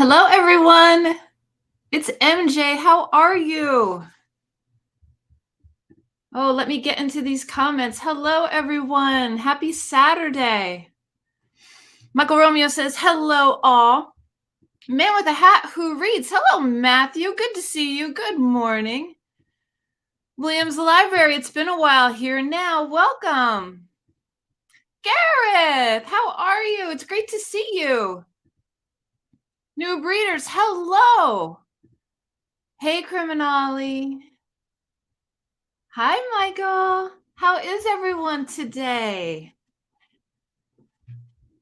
Hello, everyone. It's MJ. How are you? Oh, let me get into these comments. Hello, everyone. Happy Saturday. Michael Romeo says, hello, all. Man with a hat who reads. Hello, Matthew. Good to see you. Good morning. Williams Library. It's been a while here now. Welcome. Gareth, how are you? It's great to see you. New breeders. Hello. Hey, Criminali. Hi, Michael. How is everyone today?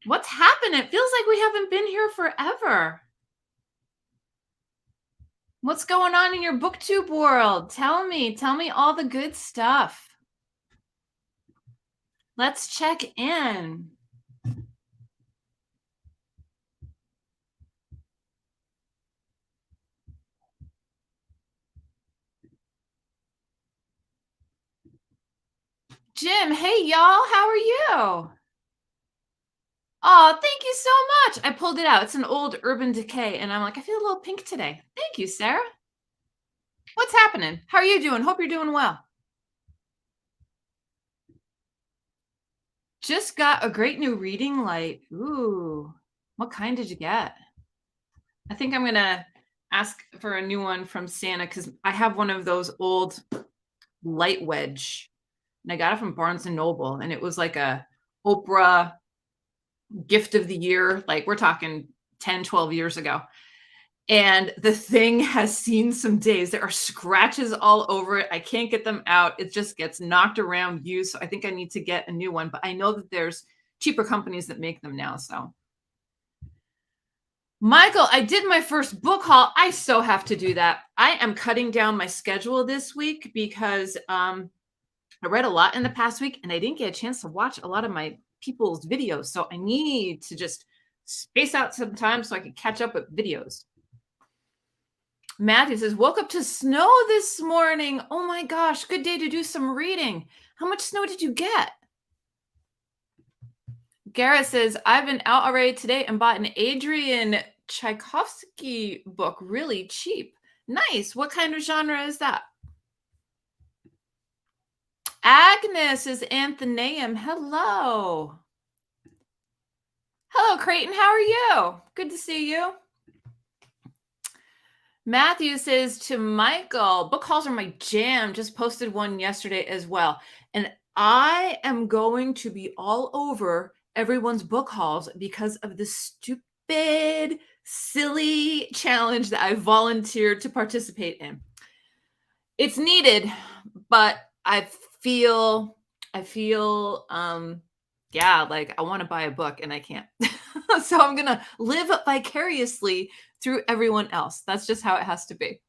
What's happened? It feels like we haven't been here forever. What's going on in your BookTube world? Tell me all the good stuff. Let's check in. Jim, hey, y'all. How are you? Oh, thank you so much. I pulled it out. It's an old Urban Decay, and I'm like, I feel a little pink today. Thank you, Sarah. What's happening? How are you doing? Hope you're doing well. Just got a great new reading light. Ooh, what kind did you get? I think I'm going to ask for a new one from Santa because I have one of those old light wedge. And I got it from Barnes & Noble. And it was like a Oprah gift of the year. Like we're talking 10, 12 years ago. And the thing has seen some days. There are scratches all over it. I can't get them out. It just gets knocked around used. So I think I need to get a new one. But I know that there's cheaper companies that make them now. So Michael, I did my first book haul. I so have to do that. I am cutting down my schedule this week because I read a lot in the past week and I didn't get a chance to watch a lot of my people's videos. So I need to just space out some time so I can catch up with videos. Matthew says, woke up to snow this morning. Oh my gosh, good day to do some reading. How much snow did you get? Garrett says, I've been out already today and bought an Adrian Tchaikovsky book really cheap. Nice. What kind of genre is that? Agnes is Anthonyum. Hello. Hello, Creighton. How are you? Good to see you. Matthew says to Michael, book hauls are my jam. Just posted one yesterday as well. And I am going to be all over everyone's book hauls because of the stupid, silly challenge that I volunteered to participate in. It's needed, but I feel yeah, like I want to buy a book and I can't. So I'm going to live vicariously through everyone else. That's just how it has to be.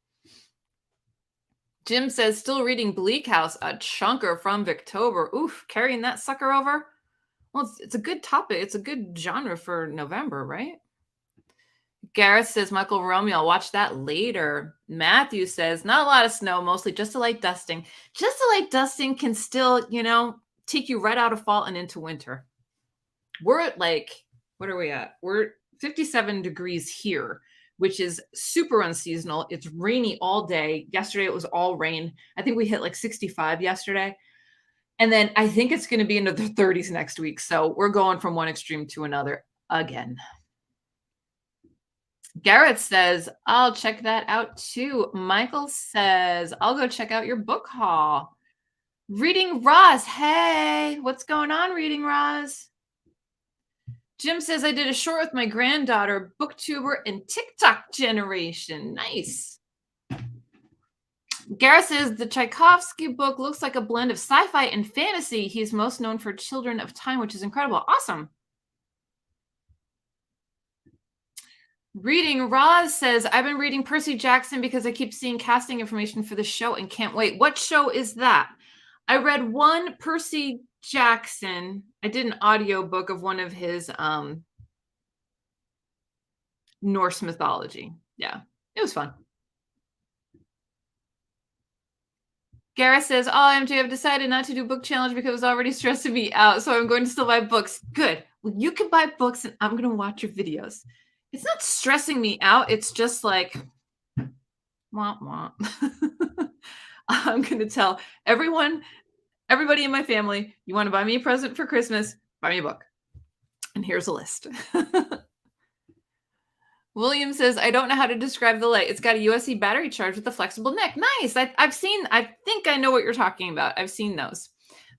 Jim says, still reading Bleak House, a chunker from Victober. Oof, carrying that sucker over. Well, it's a good topic. It's a good genre for November, right? Gareth says, Michael Romeo, I'll watch that later. Matthew says, not a lot of snow, mostly just a light dusting. Just a light dusting can still, take you right out of fall and into winter. We're at what are we at? We're 57 degrees here, which is super unseasonal. It's rainy all day. Yesterday, it was all rain. I think we hit like 65 yesterday. And then I think it's going to be into the 30s next week. So we're going from one extreme to another again. Garrett says, I'll check that out too. Michael says, I'll go check out your book haul. Reading Roz. Hey, what's going on, Reading Roz? Jim says, I did a short with my granddaughter, booktuber and TikTok generation. Nice. Garrett says, the Tchaikovsky book looks like a blend of sci-fi and fantasy. He's most known for Children of Time, which is incredible. Awesome. Reading Roz says, I've been reading Percy Jackson because I keep seeing casting information for the show and can't wait. What show is that? I read one Percy Jackson. I did an audiobook of one of his Norse mythology. Yeah, it was fun. Gareth says, oh, MJ, I've decided not to do book challenge because it was already stressing me out, so I'm going to still buy books. Good. Well, you can buy books and I'm going to watch your videos. It's not stressing me out. It's just like, womp womp. I'm going to tell everybody in my family, you want to buy me a present for Christmas, buy me a book. And here's a list. William says, I don't know how to describe the light. It's got a USB battery charge with a flexible neck. Nice. I think I know what you're talking about. I've seen those.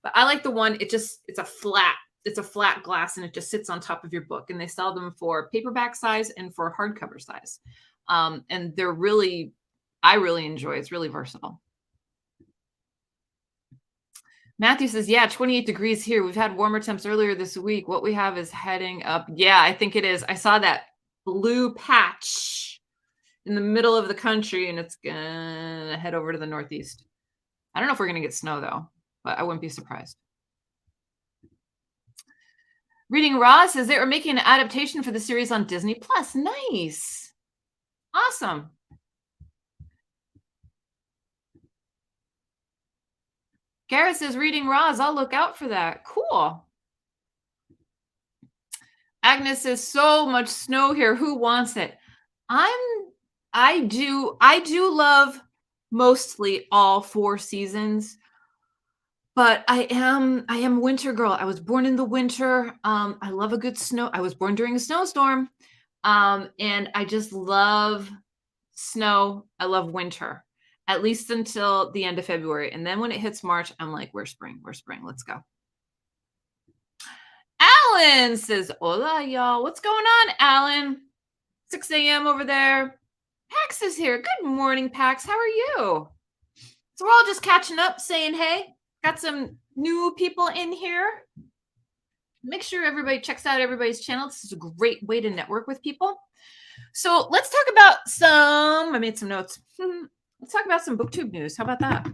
But I like the one, it's a flat glass and it just sits on top of your book. And they sell them for paperback size and for hardcover size. And I really enjoy it. It's really versatile. Matthew says, yeah, 28 degrees here. We've had warmer temps earlier this week. What we have is heading up. Yeah, I think it is. I saw that blue patch in the middle of the country, and it's gonna head over to the northeast. I don't know if we're gonna get snow, though, but I wouldn't be surprised. Reading Raw says they are making an adaptation for the series on Disney Plus. Nice. Awesome. Garrett says, reading Roz, I'll look out for that. Cool. Agnes says, so much snow here. Who wants it? I do love mostly all 4 seasons, but I am a winter girl. I was born in the winter. I love a good snow. I was born during a snowstorm. And I just love snow. I love winter. At least until the end of February. And then when it hits March, I'm like, we're spring. Let's go. Alan says, hola, y'all. What's going on, Alan? 6 a.m. over there. Pax is here. Good morning, Pax. How are you? So we're all just catching up, saying, hey, got some new people in here. Make sure everybody checks out everybody's channel. This is a great way to network with people. So let's talk about I made some notes. Let's talk about some BookTube news. How about that?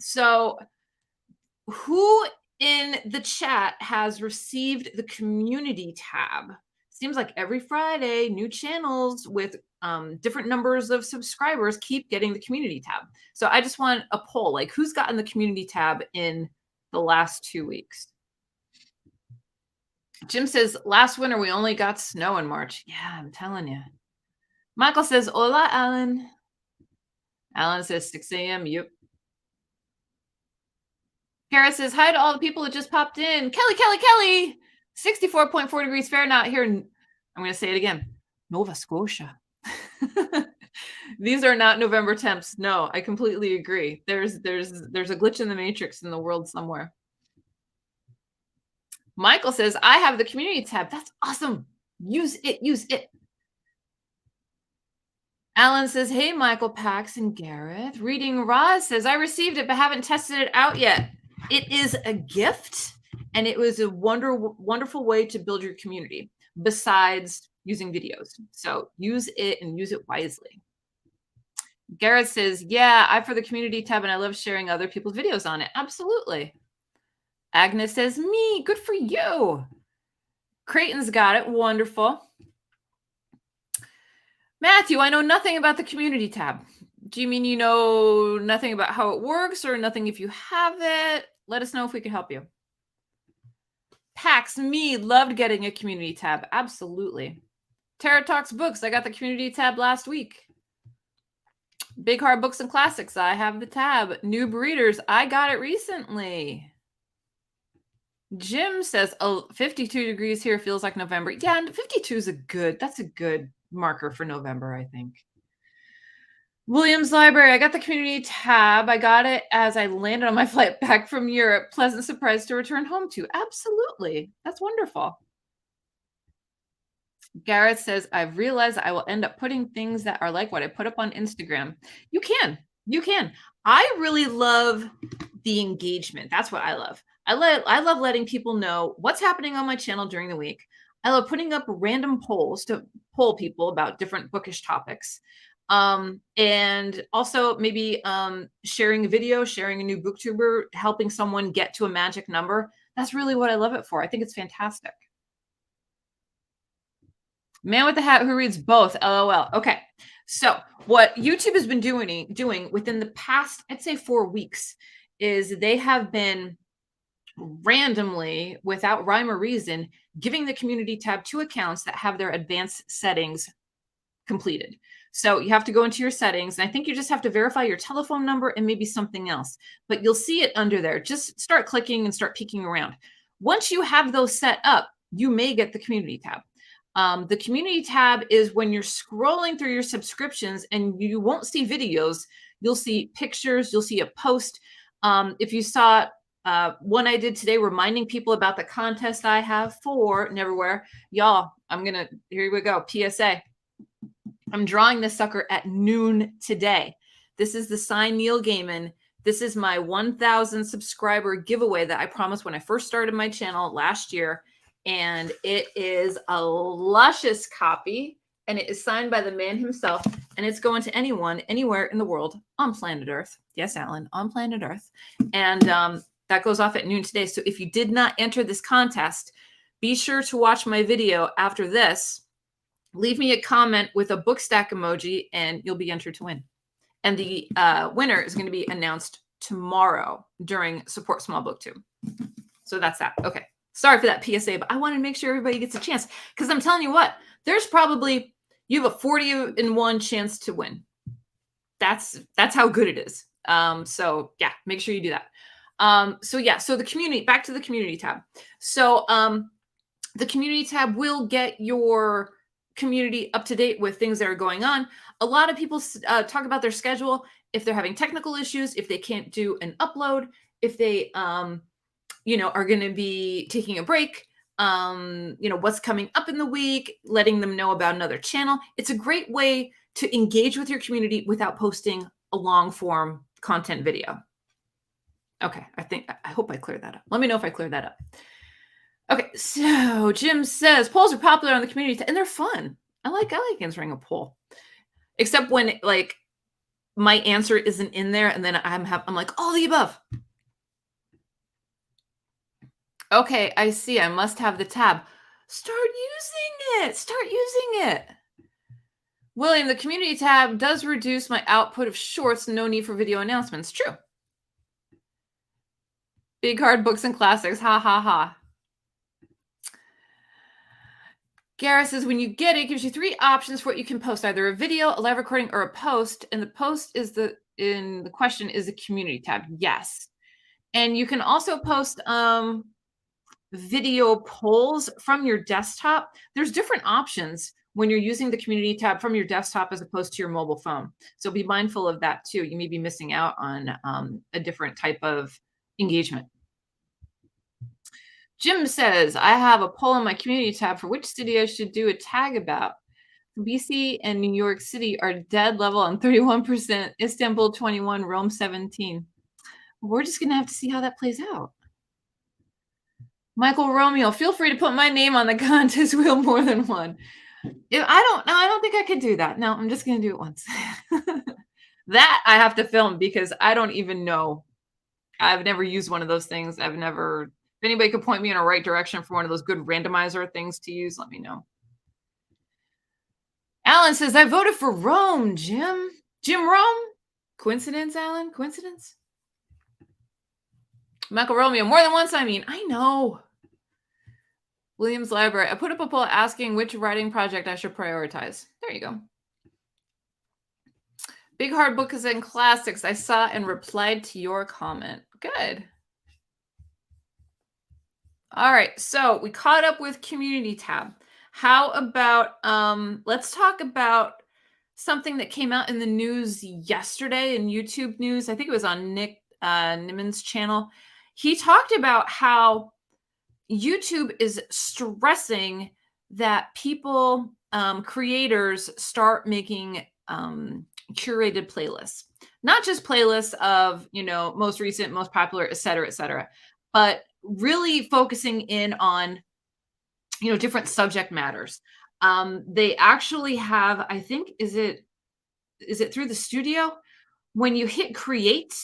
So who in the chat has received the community tab? Seems like every Friday, new channels with different numbers of subscribers keep getting the community tab. So I just want a poll, like who's gotten the community tab in the last 2 weeks? Jim says, last winter, we only got snow in March. Yeah, I'm telling you. Michael says, hola, Alan. Alan says 6 a.m. Yep. Kara says, hi to all the people that just popped in. Kelly. 64.4 degrees Fahrenheit here. I'm going to say it again. Nova Scotia. These are not November temps. No, I completely agree. There's a glitch in the matrix in the world somewhere. Michael says, I have the community tab. That's awesome. Use it. Alan says, hey, Michael, Pax, and Gareth. Reading Roz says, I received it, but haven't tested it out yet. It is a gift, and it was a wonderful way to build your community besides using videos. So use it and use it wisely. Gareth says, yeah, I for the community tab, and I love sharing other people's videos on it. Absolutely. Agnes says, me, good for you. Creighton's got it. Wonderful. Matthew, I know nothing about the community tab. Do you mean you know nothing about how it works or nothing if you have it? Let us know if we can help you. Pax, me, loved getting a community tab. Absolutely. Tara Talks Books. I got the community tab last week. Big Hard Books and Classics. I have the tab. Noob Readers. I got it recently. Jim says, oh, 52 degrees here feels like November. Yeah, and 52 is that's a good marker for November, I think. Williams Library. I got the community tab. I got it as I landed on my flight back from Europe. Pleasant surprise to return home to. Absolutely. That's wonderful. Gareth says, I've realized I will end up putting things that are like what I put up on Instagram. You can. I really love the engagement. That's what I love. I love letting people know what's happening on my channel during the week. I love putting up random polls to poll people about different bookish topics. And also maybe sharing a video, sharing a new booktuber, helping someone get to a magic number. That's really what I love it for. I think it's fantastic. Man with the hat who reads both, LOL. Okay, so what YouTube has been doing within the past, I'd say 4 weeks, is they have been randomly, without rhyme or reason, giving the community tab to accounts that have their advanced settings completed. So you have to go into your settings, and I think you just have to verify your telephone number and maybe something else, but you'll see it under there. Just start clicking and start peeking around. Once you have those set up, you may get the community tab. The community tab is when you're scrolling through your subscriptions and you won't see videos, you'll see pictures, you'll see a post. If you saw one I did today reminding people about the contest I have for Neverwhere, y'all, here we go, PSA. I'm drawing this sucker at noon today. This is the Sign Neil Gaiman. This is my 1,000 subscriber giveaway that I promised when I first started my channel last year. And it is a luscious copy, and it is signed by the man himself, and it's going to anyone, anywhere in the world on planet Earth. Yes, Alan, on planet Earth. And that goes off at noon today. So if you did not enter this contest, be sure to watch my video after this. Leave me a comment with a book stack emoji, and you'll be entered to win. And the winner is going to be announced tomorrow during Support Small BookTube. So that's that. Okay. Sorry for that PSA, but I want to make sure everybody gets a chance, because I'm telling you what, there's probably, you have a 40-in-1 chance to win. That's how good it is. So yeah, make sure you do that. So the community, back to the community tab. So the community tab will get your community up to date with things that are going on. A lot of people talk about their schedule, if they're having technical issues, if they can't do an upload, if they are going to be taking a break, what's coming up in the week, letting them know about another channel. It's a great way to engage with your community without posting a long form content video. Okay, I hope I cleared that up. Let me know if I cleared that up. Okay, so Jim says polls are popular on the community and they're fun. I like answering a poll, except when like my answer isn't in there, and then I'm like all the above. Okay, I see. I must have the tab. Start using it. Start using it. William, the community tab does reduce my output of shorts. No need for video announcements. True. Big hard books and classics. Ha ha ha. Gareth says, when you get it, it gives you 3 options for what you can post, either a video, a live recording, or a post. And the post is the question is the community tab. Yes. And you can also post video polls from your desktop. There's different options when you're using the community tab from your desktop as opposed to your mobile phone. So be mindful of that too. You may be missing out on a different type of engagement. Jim says, I have a poll in my community tab for which city I should do a tag about. BC and New York City are dead level on 31%, Istanbul 21, Rome 17. We're just going to have to see how that plays out. Michael Romeo, feel free to put my name on the contest wheel more than one. I don't think I could do that. No, I'm just going to do it once. That I have to film because I don't even know. I've never used one of those things. If anybody could point me in a right direction for one of those good randomizer things to use, let me know. Alan says, I voted for Rome, Jim. Jim Rome? Coincidence, Alan? Coincidence? Michael Romeo, more than once, I mean. I know. Williams Library. I put up a poll asking which writing project I should prioritize. There you go. Big hard books and classics. I saw and replied to your comment. Good. All right. So we caught up with community tab. How about let's talk about something that came out in the news yesterday in YouTube news. I think it was on Nick Niman's channel. He talked about how YouTube is stressing that people, creators, start making curated playlists. Not just playlists of, most recent, most popular, et cetera, but really focusing in on, different subject matters. They actually have, I think, is it through the studio? When you hit create,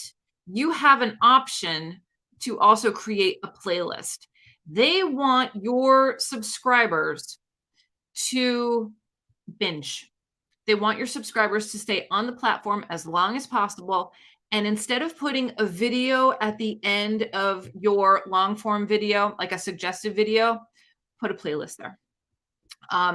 you have an option to also create a playlist. They want your subscribers to binge. They want your subscribers to stay on the platform as long as possible And instead of putting a video at the end of your long form video, like a suggested video, put a playlist there.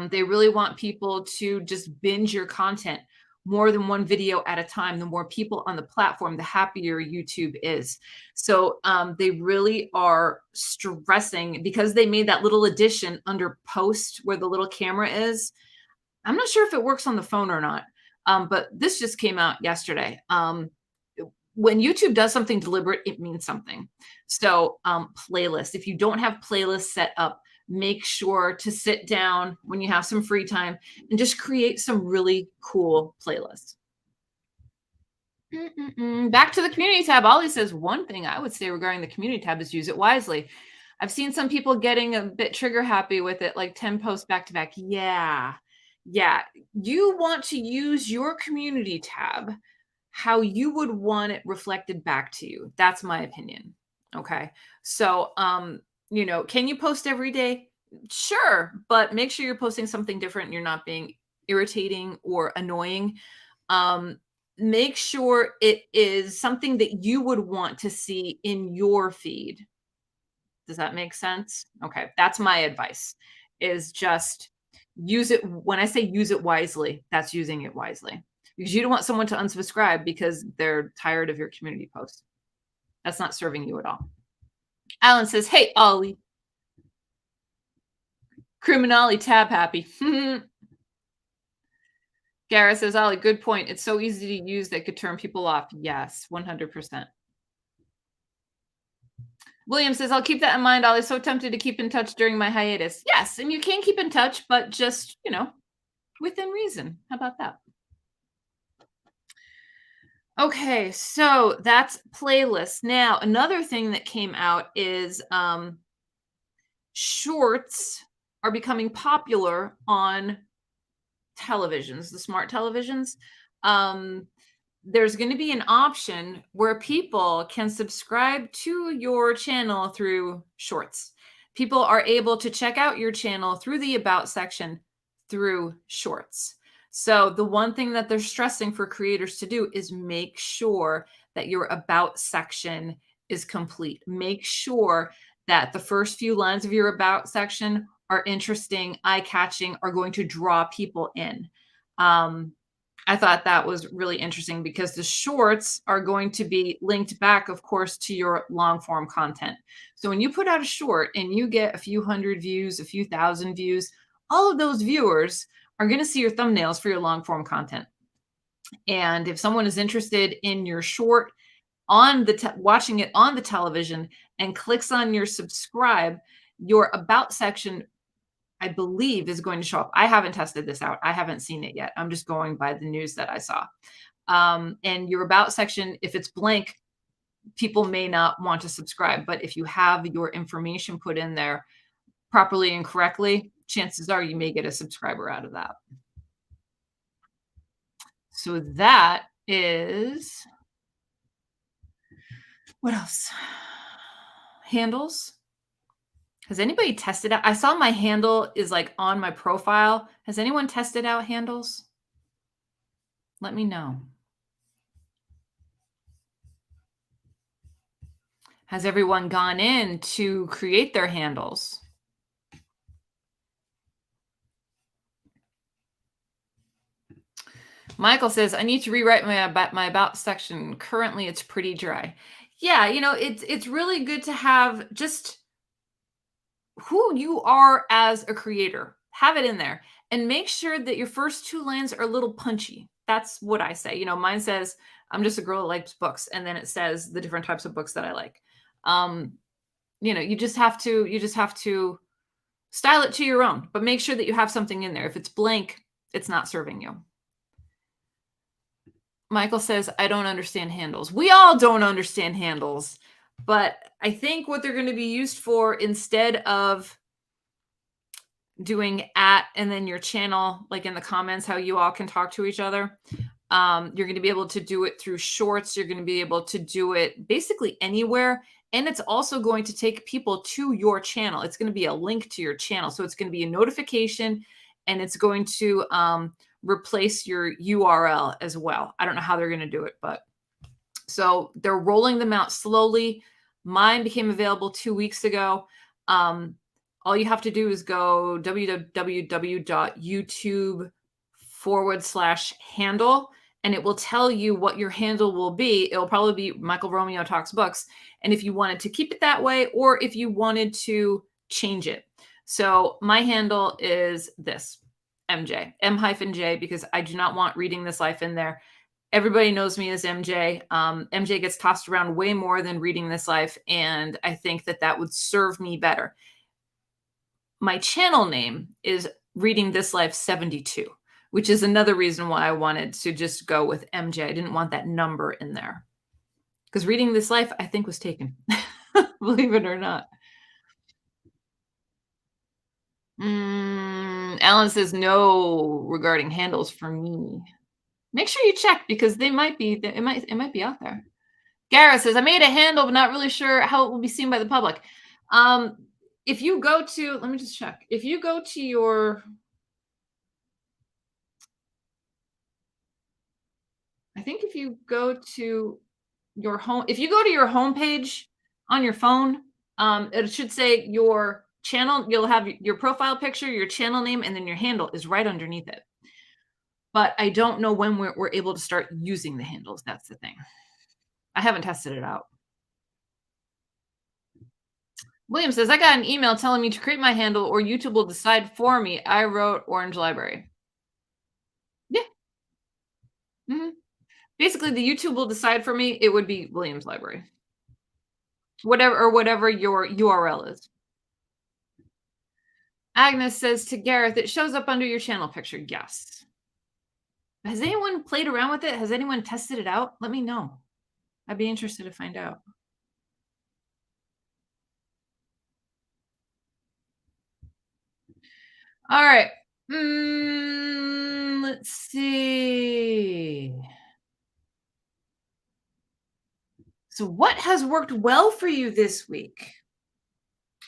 They really want people to just binge your content more than one video at a time. The more people on the platform, the happier YouTube is. So they really are stressing because they made that little addition under post where the little camera is. I'm not sure if it works on the phone or not, but this just came out yesterday. When YouTube does something deliberate, it means something. So playlist, if you don't have playlists set up, make sure to sit down when you have some free time and just create some really cool playlists. Back to the community tab. Ollie says one thing I would say regarding the community tab is use it wisely. I've seen some people getting a bit trigger happy with it, like 10 posts back to back. Yeah. Yeah. You want to use your community tab how you would want it reflected back to you. That's my opinion. Okay. So, can you post every day? Sure, but make sure you're posting something different and you're not being irritating or annoying. Make sure it is something that you would want to see in your feed. Does that make sense? Okay, that's my advice, is just use it. When I say use it wisely, that's using it wisely, because you don't want someone to unsubscribe because they're tired of your community post. That's not serving you at all. Alan says, hey, Ollie. Criminali tab happy. Gareth says, Ollie, good point. It's so easy to use that could turn people off. Yes, 100%. William says, I'll keep that in mind. Ollie's so tempted to keep in touch during my hiatus. Yes, and you can keep in touch, but just, within reason. How about that? Okay, so that's playlists. Now, another thing that came out is shorts are becoming popular on televisions, the smart televisions. There's going to be an option where people can subscribe to your channel through shorts. People are able to check out your channel through the about section through shorts. So the one thing that they're stressing for creators to do is make sure that your about section is complete. Make sure that the first few lines of your about section are interesting, eye-catching, are going to draw people in. I thought that was really interesting because the shorts are going to be linked back, of course, to your long form content. So when you put out a short and you get a few hundred views, a few thousand views, all of those viewers are going to see your thumbnails for your long form content. And if someone is interested in your short on the watching it on the television and clicks on your subscribe, your about section, I believe, is going to show up. I haven't tested this out. I haven't seen it yet. I'm just going by the news that I saw. And your about section, if it's blank, people may not want to subscribe. But if you have your information put in there properly and correctly, chances are you may get a subscriber out of that. So that is, what else? Handles. Has anybody tested out? I saw my handle is like on my profile. Has anyone tested out handles? Let me know. Has everyone gone in to create their handles? Michael says, I need to rewrite my about section. Currently, it's pretty dry. Yeah, it's really good to have just who you are as a creator. Have it in there and make sure that your first two lines are a little punchy. That's what I say. Mine says, I'm just a girl that likes books. And then it says the different types of books that I like. You just have to style it to your own, but make sure that you have something in there. If it's blank, it's not serving you. Michael says, I don't understand handles. We all don't understand handles. But I think what they're going to be used for, instead of doing @ and then your channel, like in the comments, how you all can talk to each other, you're going to be able to do it through shorts. You're going to be able to do it basically anywhere. And it's also going to take people to your channel. It's going to be a link to your channel. So it's going to be a notification, and it's going to replace your URL as well. I don't know how they're going to do it, but So they're rolling them out slowly. Mine became available 2 weeks ago. Um, all you have to do is go www.youtube.com/handle, and it will tell you what your handle will be. It'll probably be Michael Romeo Talks Books. And if you wanted to keep it that way, or if you wanted to change it. So my handle is this, MJ, M-J, because I do not want Reading This Life in there. Everybody knows me as MJ. MJ gets tossed around way more than Reading This Life, and I think that that would serve me better. My channel name is Reading This Life 72, which is another reason why I wanted to just go with MJ. I didn't want that number in there because Reading This Life, I think, was taken, believe it or not. Alan says no regarding handles for me. Make sure you check because they might be, it might be out there. Gareth says, I made a handle, but not really sure how it will be seen by the public. If you go to, let me just check. If you go to your, I think if you go to your home, if you go to your homepage on your phone, it should say your channel. You'll have your profile picture, your channel name, and then your handle is right underneath it. But I don't know when we're able to start using the handles. That's the thing. I haven't tested it out. William says, I got an email telling me to create my handle or YouTube will decide for me. I wrote Orange Library. Yeah. Basically, the YouTube will decide for me. It would be William's Library. Whatever your URL is. Agnes says to Gareth, it shows up under your channel picture. Yes. Has anyone played around with it? Has anyone tested it out? Let me know. I'd be interested to find out. All right. Let's see. So what has worked well for you this week?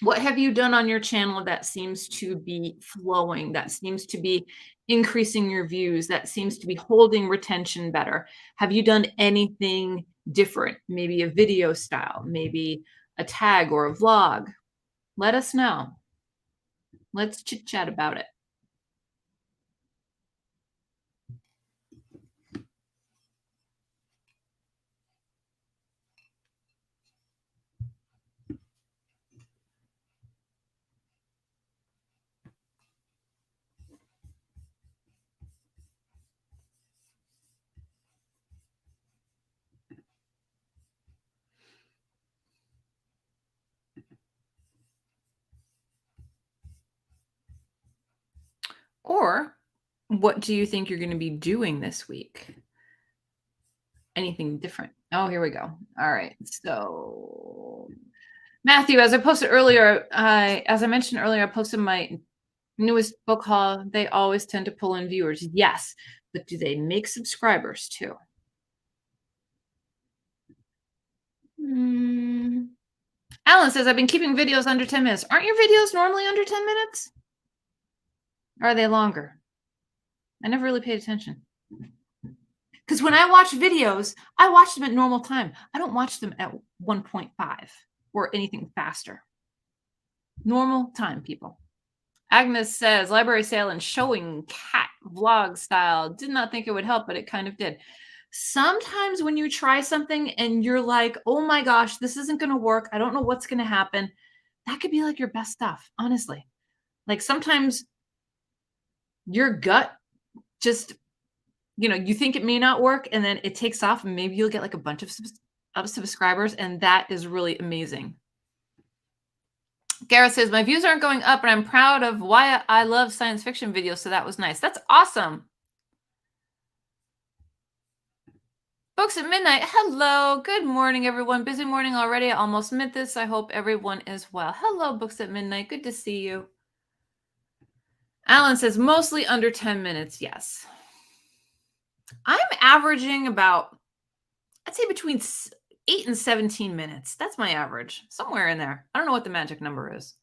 What have you done on your channel that seems to be flowing, that seems to be increasing your views, that seems to be holding retention better? Have you done anything different? Maybe a video style, maybe a tag or a vlog? Let us know. Let's chit chat about it. Or what do you think you're going to be doing this week? Anything different? Oh, here we go. All right. So Matthew, as I posted earlier, as I mentioned earlier, I posted my newest book haul. They always tend to pull in viewers. Yes, but do they make subscribers too? Alan says, I've been keeping videos under 10 minutes. Aren't your videos normally under 10 minutes? Or are they longer? I never really paid attention. Because when I watch videos, I watch them at normal time. I don't watch them at 1.5 or anything faster. Normal time, people. Agnes says, library sale and showing cat vlog style. Did not think it would help, but it kind of did. Sometimes when you try something and you're like, oh my gosh, this isn't going to work. I don't know what's going to happen. That could be like your best stuff, honestly. Like sometimes your gut just, you think it may not work and then it takes off and maybe you'll get like a bunch of subscribers, and that is really amazing. Gareth says, my views aren't going up, and I'm proud of why I love science fiction videos, so that was nice. That's awesome. Books at Midnight. Hello. Good morning, everyone. Busy morning already. I almost missed this. I hope everyone is well. Hello, Books at Midnight. Good to see you. Alan says, mostly under 10 minutes. Yes. I'm averaging about, I'd say between 8 and 17 minutes. That's my average. Somewhere in there. I don't know what the magic number is.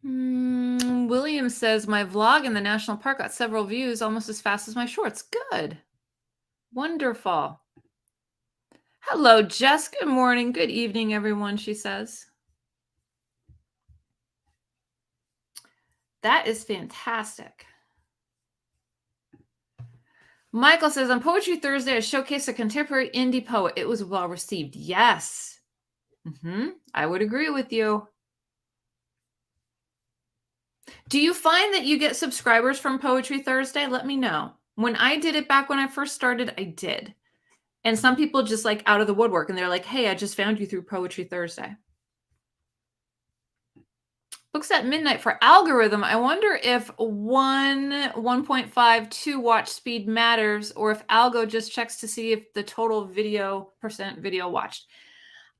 William says, my vlog in the national park got several views almost as fast as my shorts. Good. Wonderful. Hello, Jess. Good morning. Good evening, everyone, she says. That is fantastic. Michael says, on Poetry Thursday, I showcased a contemporary indie poet. It was well received. Yes. I would agree with you. Do you find that you get subscribers from Poetry Thursday? Let me know. When I did it back when I first started, I did. And some people just like out of the woodwork and they're like, hey, I just found you through Poetry Thursday. Books at midnight for algorithm. I wonder if 1.5, 2 watch speed matters, or if algo just checks to see if the total percent video watched.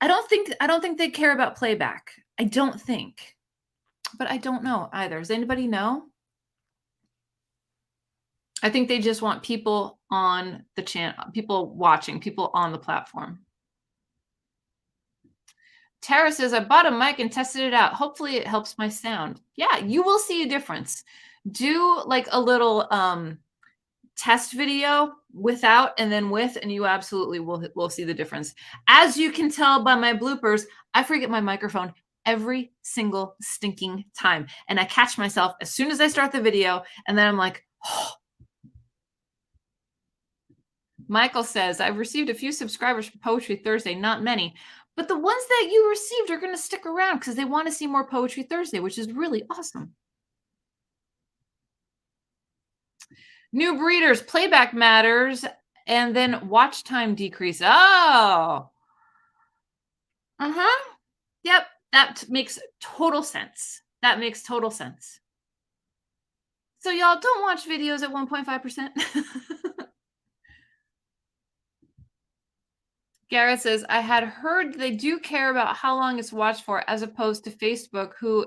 I don't think they care about playback. I don't think. But I don't know either. Does anybody know? I think they just want people on the channel, people watching, people on the platform. Tara says, I bought a mic and tested it out. Hopefully it helps my sound. Yeah, you will see a difference. Do like a little test video without and then with, and you absolutely will see the difference. As you can tell by my bloopers, I forget my microphone every single stinking time. And I catch myself as soon as I start the video, and then I'm like, oh. Michael says, I've received a few subscribers for Poetry Thursday, not many. But the ones that you received are going to stick around because they want to see more Poetry Thursday, which is really awesome. New breeders, playback matters, and then watch time decrease. Oh. Yep, that makes total sense. That makes total sense. So y'all don't watch videos at 1.5%. Garrett says, I had heard they do care about how long it's watched for, as opposed to Facebook, who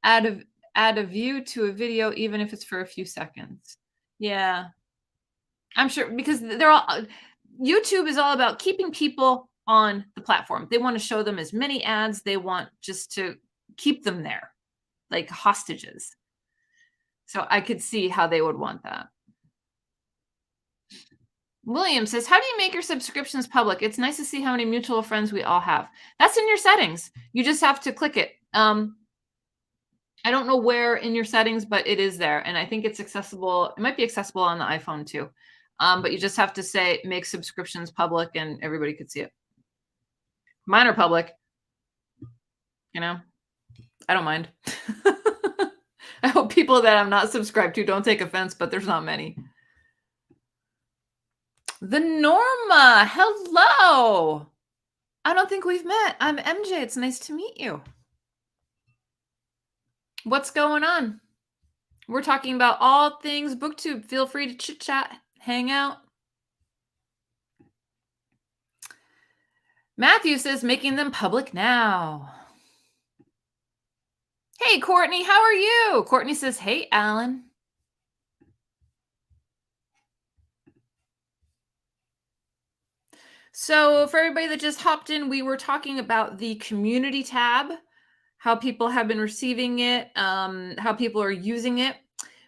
add a view to a video, even if it's for a few seconds. Yeah. I'm sure, because they're all YouTube is all about keeping people on the platform. They want to show them as many ads. They want just to keep them there like hostages. So I could see how they would want that. William says, how do you make your subscriptions public? It's nice to see how many mutual friends we all have. That's in your settings. You just have to click it. I don't know where in your settings, but it is there. And I think it's accessible. It might be accessible on the iPhone too. But you just have to say, make subscriptions public, and everybody could see it. Mine are public. You know, I don't mind. I hope people that I'm not subscribed to don't take offense, but there's not many. The Norma, hello. I don't think we've met. I'm MJ. It's nice to meet you. What's going on? We're talking about all things BookTube. Feel free to chit chat, hang out. Matthew says, making them public now. Hey, Courtney, how are you? Courtney says, hey, Alan. So for everybody that just hopped in, we were talking about the community tab, how people have been receiving it, how people are using it.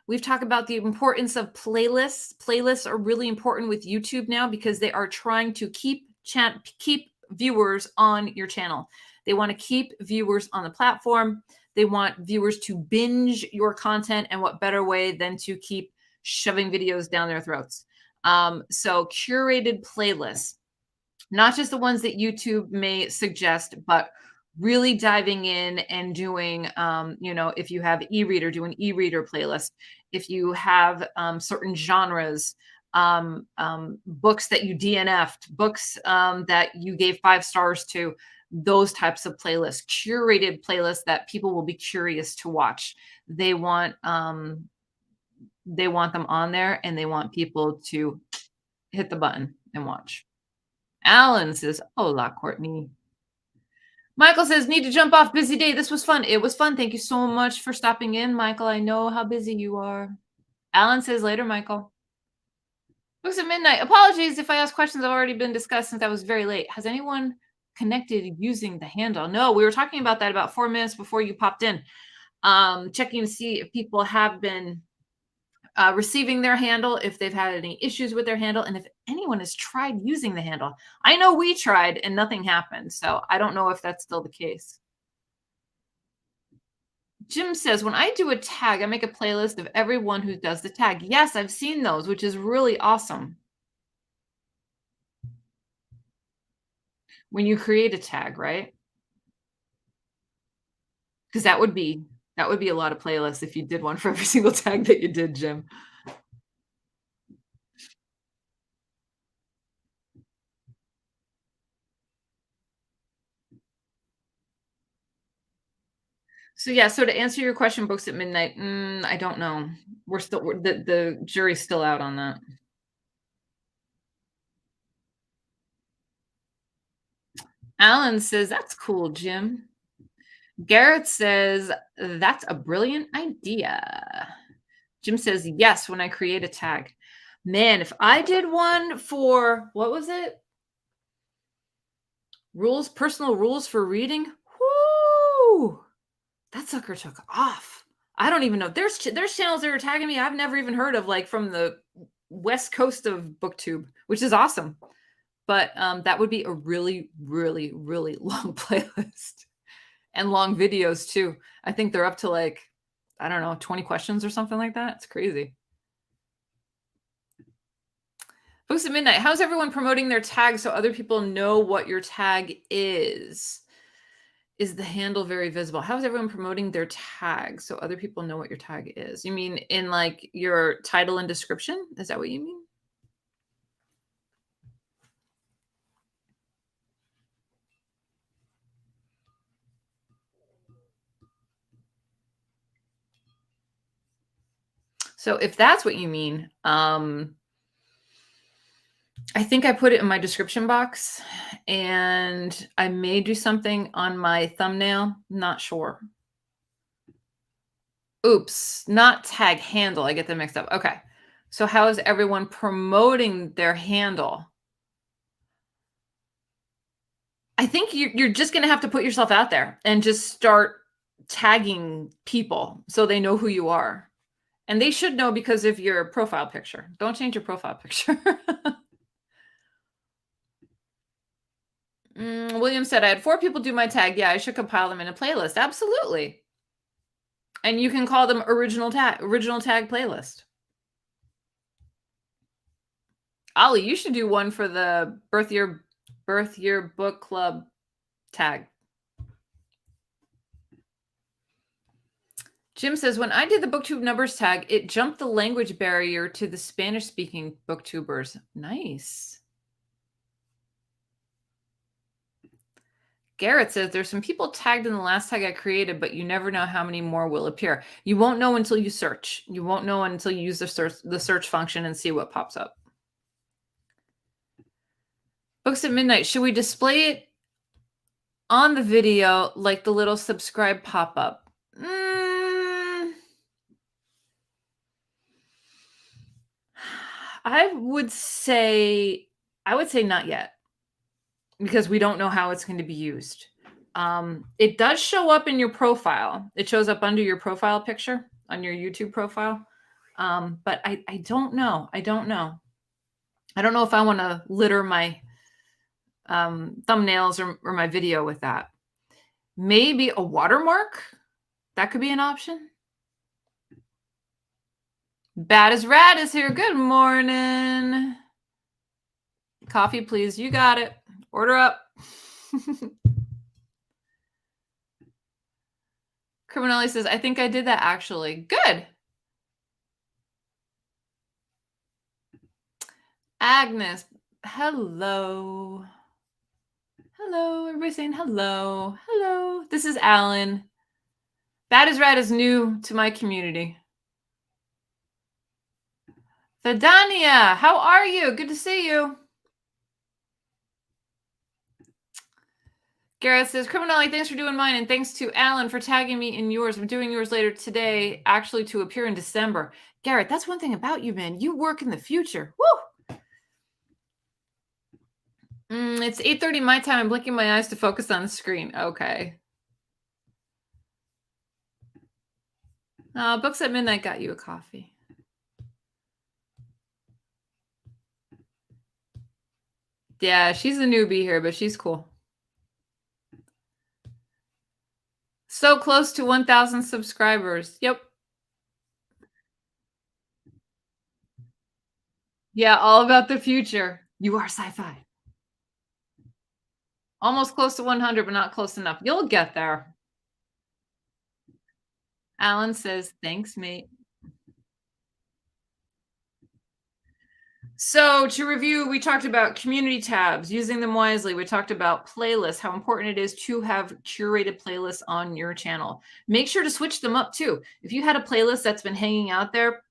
We've talked about the importance of playlists. Playlists are really important with YouTube now because they are trying to keep viewers on your channel. They want to keep viewers on the platform. They want viewers to binge your content, and what better way than to keep shoving videos down their throats. So curated playlists, not just the ones that YouTube may suggest, but really diving in and doing, if you have e-reader, do an e-reader playlist. If you have certain genres, books that you DNF'd, books that you gave 5 stars to, those types of playlists, curated playlists that people will be curious to watch. They want them on there, and they want people to hit the button and watch. Alan says, hola, Courtney. Michael says, need to jump off, busy day. This was fun. It was fun. Thank you so much for stopping in, Michael. I know how busy you are. Alan says, later, Michael. Books at midnight. Apologies if I ask questions that have already been discussed since I was very late. Has anyone connected using the handle? No, we were talking about that about 4 minutes before you popped in. Checking to see if people have been receiving their handle, if they've had any issues with their handle, and if anyone has tried using the handle. I know we tried and nothing happened, so I don't know if that's still the case. Jim says, when I do a tag, I make a playlist of everyone who does the tag. Yes, I've seen those, which is really awesome. When you create a tag, right? Because that would be a lot of playlists if you did one for every single tag that you did, Jim. So yeah, so to answer your question, books at midnight, I don't know. The jury's still out on that. Alan says, "That's cool, Jim." Garrett says, "That's a brilliant idea." Jim says, "Yes, when I create a tag." Man, if I did one for what was it? Personal rules for reading. Whoo! That sucker took off. I don't even know. There's channels that are tagging me I've never even heard of, like from the west coast of BookTube, which is awesome. But that would be a really, really, really long playlist and long videos too. I think they're up to like, I don't know, 20 questions or something like that. It's crazy. Books at Midnight. How's everyone promoting their tag so other people know what your tag is? Is the handle very visible? How is everyone promoting their tag so other people know what your tag is? You mean in like your title and description? Is that what you mean? So if that's what you mean, I think I put it in my description box and I may do something on my thumbnail. Not sure. Oops, not tag, handle. I get them mixed up. Okay. So how is everyone promoting their handle? I think you're just going to have to put yourself out there and just start tagging people so they know who you are. And they should know because of your profile picture. Don't change your profile picture. William said, I had 4 people do my tag. Yeah, I should compile them in a playlist. Absolutely. And you can call them original tag playlist. Ollie, you should do one for the birth year book club tag. Jim says, when I did the BookTube numbers tag, it jumped the language barrier to the Spanish-speaking booktubers. Nice. Garrett says, there's some people tagged in the last tag I created, but you never know how many more will appear. You won't know until you search. You won't know until you use the search function and see what pops up. Books at Midnight. Should we display it on the video like the little subscribe pop-up? I would say not yet because we don't know how it's going to be used. It does show up in your profile. It shows up under your profile picture on your YouTube profile. But I don't know. I don't know if I want to litter my thumbnails or my video with that. Maybe a watermark. That could be an option. Bad as Rad is here. Good morning. Coffee, please. You got it. Order up. Criminelli says, I think I did that actually. Good. Agnes, hello. Hello. Everybody's saying hello. Hello. This is Alan. Bad as Rad is new to my community. Thadania, how are you? Good to see you. Gareth says, Criminelli, thanks for doing mine, and thanks to Alan for tagging me in yours. I'm doing yours later today, actually to appear in December. Garrett, that's one thing about you, man. You work in the future. Woo! It's 8:30 my time. I'm blinking my eyes to focus on the screen. Okay. Books at Midnight got you a coffee. Yeah, she's a newbie here, but she's cool. So close to 1,000 subscribers. Yep. Yeah, all about the future. You are sci-fi. Almost close to 100, but not close enough. You'll get there. Alan says, "Thanks, mate." So to review, we talked about community tabs, using them wisely. We talked about playlists, how important it is to have curated playlists on your channel. Make sure to switch them up too. If you had a playlist that's been hanging out there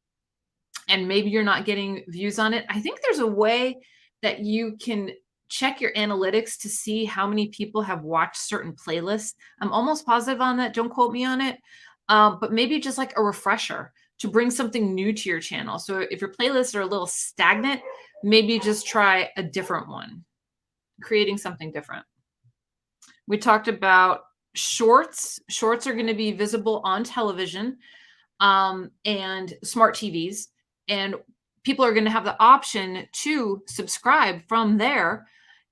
and maybe you're not getting views on it, I think there's a way that you can check your analytics to see how many people have watched certain playlists. I'm almost positive on that. Don't quote me on it. But maybe just like a refresher to bring something new to your channel. So if your playlists are a little stagnant, maybe just try a different one, creating something different. We talked about shorts. Shorts are going to be visible on television and smart TVs. And people are going to have the option to subscribe from there.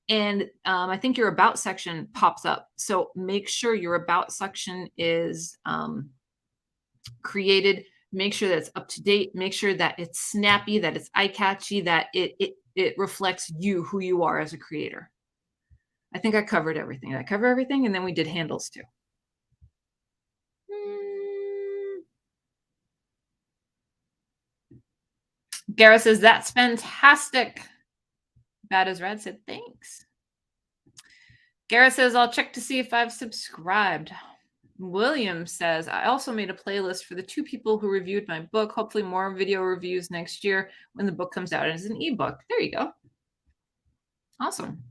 And I think your about section pops up. So make sure your about section is created. Make sure that it's up to date. Make sure that it's snappy, that it's eye catchy, that it reflects you, who you are as a creator. I think I covered everything. Did I cover everything? And then we did handles too. Gareth says, "That's fantastic." Bad as Red said, "Thanks." Gareth says, "I'll check to see if I've subscribed." William says, "I also made a playlist for the 2 people who reviewed my book. Hopefully more video reviews next year when the book comes out as an ebook." There you go. Awesome.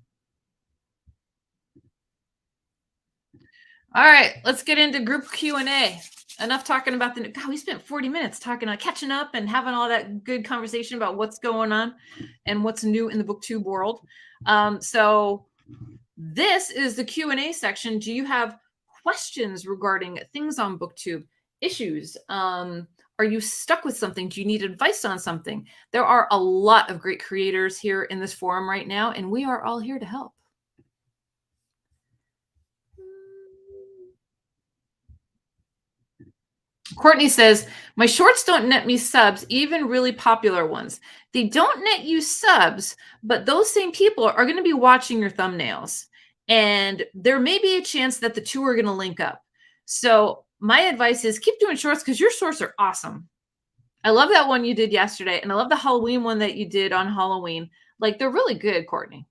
All right, let's get into group Q&A. Enough talking about the God, we spent 40 minutes talking on catching up and having all that good conversation about what's going on and what's new in the BookTube world. So this is the Q&A section. Do you have questions regarding things on BookTube, issues? Are you stuck with something? Do you need advice on something? There are a lot of great creators here in this forum right now, and we are all here to help. Courtney says, "My shorts don't net me subs, even really popular ones. They don't net you subs, but those same people are going to be watching your thumbnails. And there may be a chance that the two are going to link up. So my advice is keep doing shorts because your shorts are awesome. I love that one you did yesterday. And I love the Halloween one that you did on Halloween. Like, they're really good, Courtney."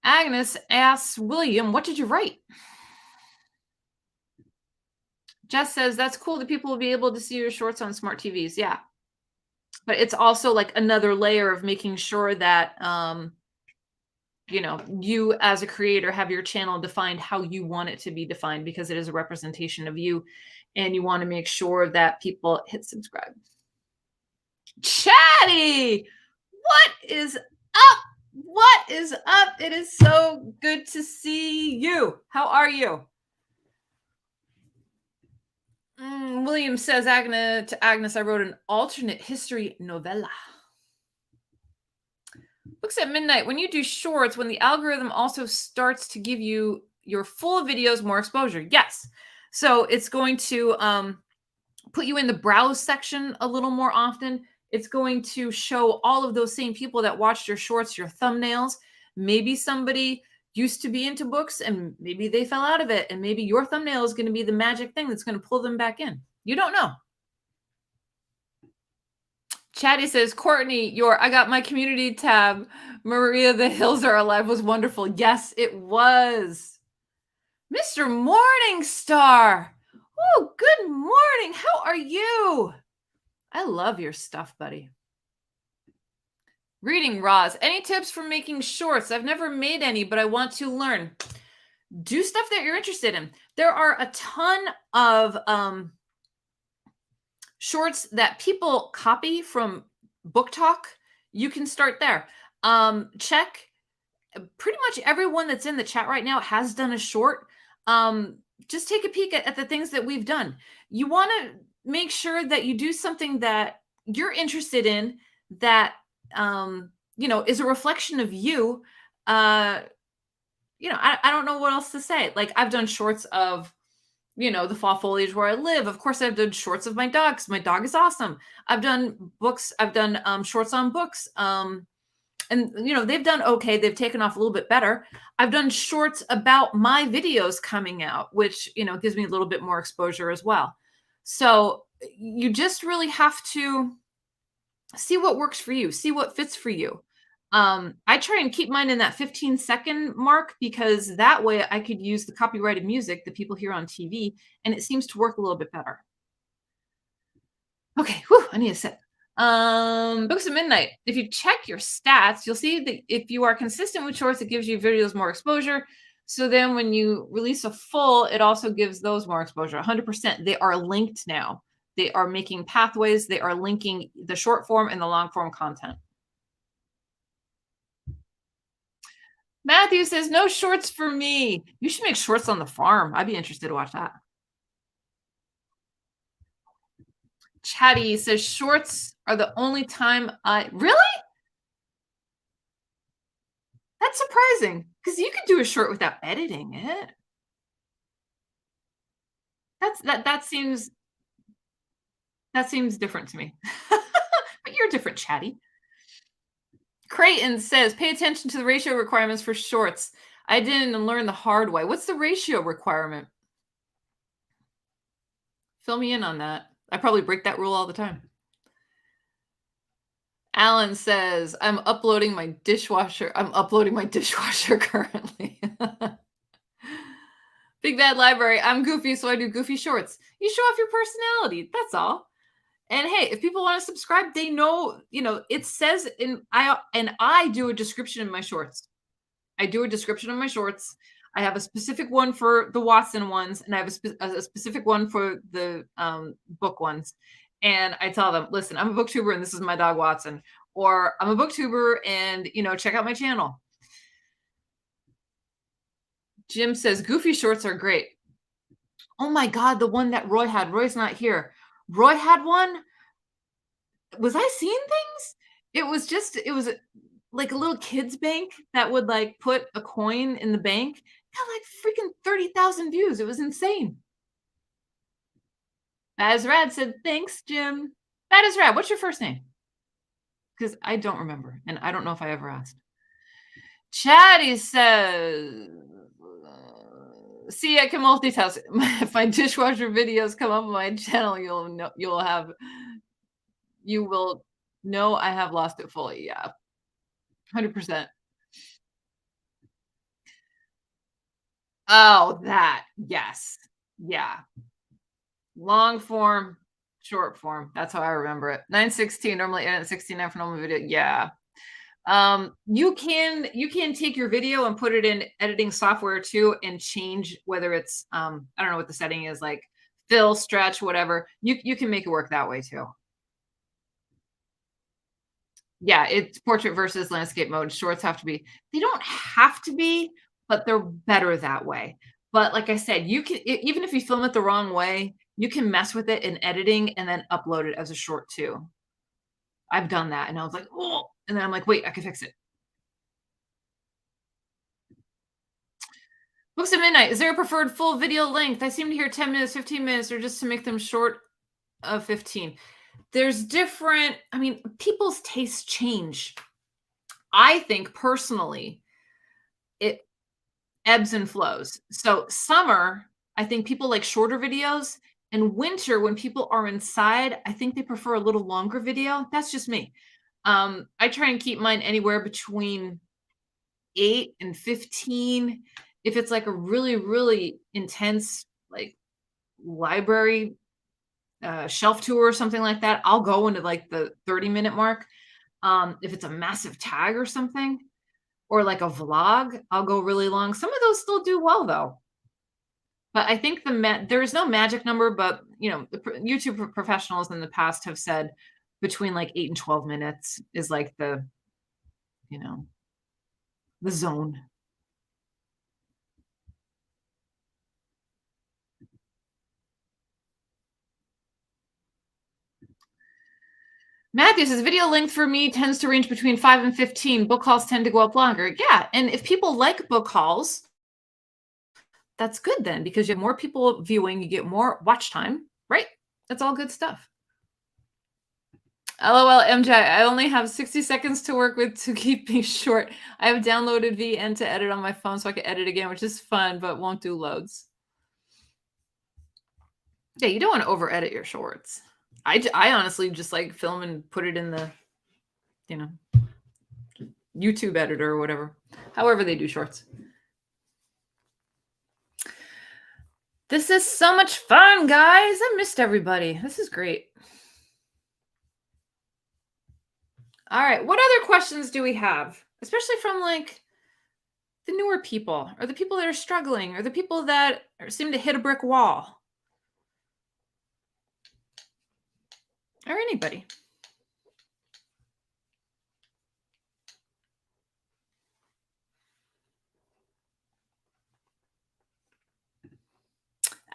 Agnes asks William, "What did you write?" Jess says, "That's cool that people will be able to see your shorts on smart TVs." Yeah. But it's also like another layer of making sure that, you as a creator have your channel defined how you want it to be defined because it is a representation of you. And you want to make sure that people hit subscribe. Chatty, what is up? What is up? It is so good to see you. How are you? William says, to Agnes, "I wrote an alternate history novella." Books at Midnight, when you do shorts, when the algorithm also starts to give you your full videos more exposure. Yes. So it's going to put you in the browse section a little more often. It's going to show all of those same people that watched your shorts, your thumbnails. Maybe somebody used to be into books and maybe they fell out of it. And maybe your thumbnail is going to be the magic thing that's going to pull them back in. You don't know. Chatty says, "Courtney, your I got my community tab. Maria, the Hills Are Alive was wonderful." Yes, it was. Mr. Morningstar. Oh, good morning. How are you? I love your stuff, buddy. Reading Roz, "Any tips for making shorts? I've never made any, but I want to learn." Do stuff that you're interested in. There are a ton of shorts that people copy from Book Talk. You can start there. Check. Pretty much everyone that's in the chat right now has done a short. Just take a peek at the things that we've done. You want to make sure that you do something that you're interested in, that is a reflection of you. Uh, I don't know what else to say. Like I've done shorts of, the fall foliage where I live. Of course, I've done shorts of my dogs. My dog is awesome. I've done books. I've done shorts on books. And they've done okay. They've taken off a little bit better. I've done shorts about my videos coming out, which gives me a little bit more exposure as well. So you just really have to see what works for you, see what fits for you. I try and keep mine in that 15-second mark because that way I could use the copyrighted music that people hear on TV, and it seems to work a little bit better. Okay, whew, I need a sip. Books at midnight. If you check your stats, you'll see that if you are consistent with shorts, it gives you videos more exposure. So then when you release a full, it also gives those more exposure. 100%. They are linked now. They are making pathways. They are linking the short form and the long form content. Matthew says, no shorts for me. You should make shorts on the farm. I'd be interested to watch that. Chatty says, shorts are the only time I really? That's surprising because you could do a short without editing it. That seems different to me. But you're different, Chatty. Creighton says, pay attention to the ratio requirements for shorts. I didn't learn the hard way. What's the ratio requirement? Fill me in on that. I probably break that rule all the time. Alan says, I'm uploading my dishwasher currently. Big Bad Library. I'm goofy, so I do goofy shorts. You show off your personality. That's all. And hey, if people want to subscribe, they know, it says I do a description in my shorts. I do a description of my shorts. I have a specific one for the Watson ones, and I have a specific one for the book ones. And I tell them, listen, I'm a booktuber, and this is my dog Watson. Or I'm a booktuber, and check out my channel. Jim says goofy shorts are great. Oh my God, the one that Roy had. Roy's not here. Roy had one. Was I seeing things? It was like a little kids bank that would like put a coin in the bank. Got like freaking 30,000 views. It was insane. Bad as Rad said, thanks, Jim. Bad as Rad, what's your first name? Because I don't remember, and I don't know if I ever asked. Chatty says, see, I can multitask. If my dishwasher videos come up on my channel, you will know I have lost it fully. Yeah, 100%. Oh, that. Yes. Yeah. Long form, short form. That's how I remember it. 916, normally edit 69 for normal video. Yeah. You can take your video and put it in editing software too and change whether it's I don't know what the setting is, like fill, stretch, whatever. You can make it work that way too. Yeah, it's portrait versus landscape mode. Shorts have to be, they don't have to be, but they're better that way. But like I said, you can, even if you film it the wrong way, you can mess with it in editing and then upload it as a short too. I've done that and I was like, oh, and then I'm like, wait, I can fix it. Books at midnight. Is there a preferred full video length? I seem to hear 10 minutes, 15 minutes, or just to make them short of 15. There's different, people's tastes change. I think personally, it ebbs and flows. So summer, I think people like shorter videos. And winter, when people are inside, I think they prefer a little longer video. That's just me. I try and keep mine anywhere between 8 and 15. If it's like a really, really intense, like library shelf tour or something like that, I'll go into like the 30-minute mark. If it's a massive tag or something, or like a vlog, I'll go really long. Some of those still do well though. But I think there is no magic number, but the YouTube professionals in the past have said between like 8 and 12 minutes is like the zone. Matthew says video length for me tends to range between 5 and 15. Book hauls tend to go up longer. Yeah, and if people like book hauls, that's good then because you have more people viewing, you get more watch time, right? That's all good stuff. LOL MJ, I only have 60 seconds to work with to keep me short. I have downloaded VN to edit on my phone so I can edit again, which is fun, but won't do loads. Yeah, you don't want to over edit your shorts. I honestly just like film and put it in the, YouTube editor or whatever. However they do shorts. This is so much fun, guys. I missed everybody. This is great. All right. What other questions do we have? Especially from like the newer people or the people that are struggling or the people that seem to hit a brick wall or anybody.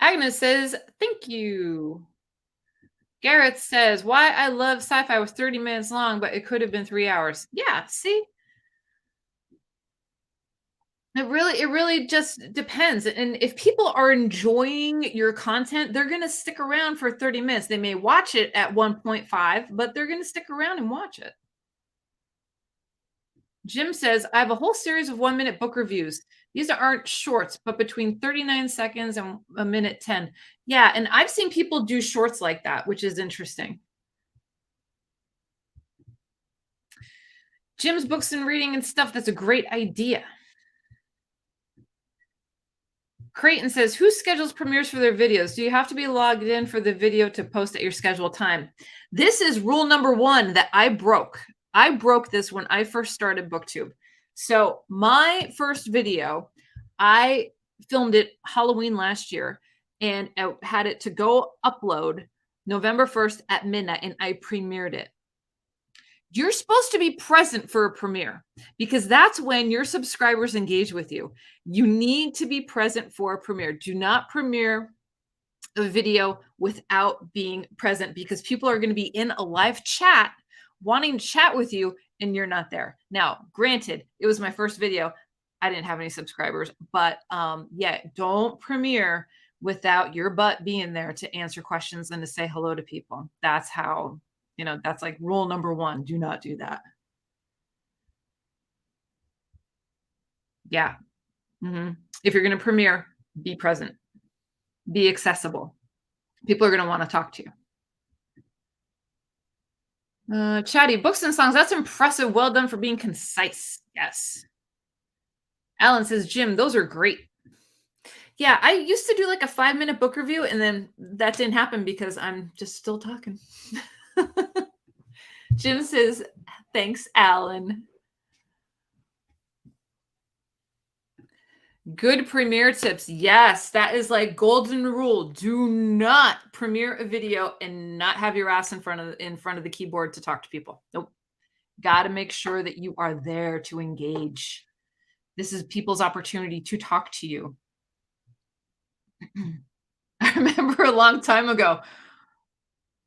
Agnes says, thank you. Garrett says, why I love sci-fi was 30 minutes long, but it could have been 3 hours. Yeah, see? It really just depends. And if people are enjoying your content, they're going to stick around for 30 minutes. They may watch it at 1.5, but they're going to stick around and watch it. Jim says, I have a whole series of 1-minute book reviews. These aren't shorts, but between 39 seconds and a minute 10. Yeah, and I've seen people do shorts like that, which is interesting. Jim's books and reading and stuff, that's a great idea. Creighton says, who schedules premieres for their videos? Do you have to be logged in for the video to post at your scheduled time? This is rule number 1 that I broke. I broke this when I first started BookTube. So my first video, I filmed it Halloween last year and I had it to go upload November 1st at midnight and I premiered it. You're supposed to be present for a premiere because that's when your subscribers engage with you. You need to be present for a premiere. Do not premiere a video without being present because people are going to be in a live chat wanting to chat with you and you're not there. Now, granted, it was my first video. I didn't have any subscribers, but yeah, don't premiere without your butt being there to answer questions and to say hello to people. That's how, that's like rule number 1. Do not do that. Yeah. If you're going to premiere, be present, be accessible. People are going to want to talk to you. Chatty, books and songs. That's impressive. Well done for being concise. Yes. Alan says, Jim, those are great. Yeah, I used to do like a 5-minute book review and then that didn't happen because I'm just still talking. Jim says, thanks, Alan. Good premiere tips. Yes, that is like golden rule. Do not premiere a video and not have your ass in front of the keyboard to talk to people. Nope. Got to make sure that you are there to engage. This is people's opportunity to talk to you. I remember a long time ago,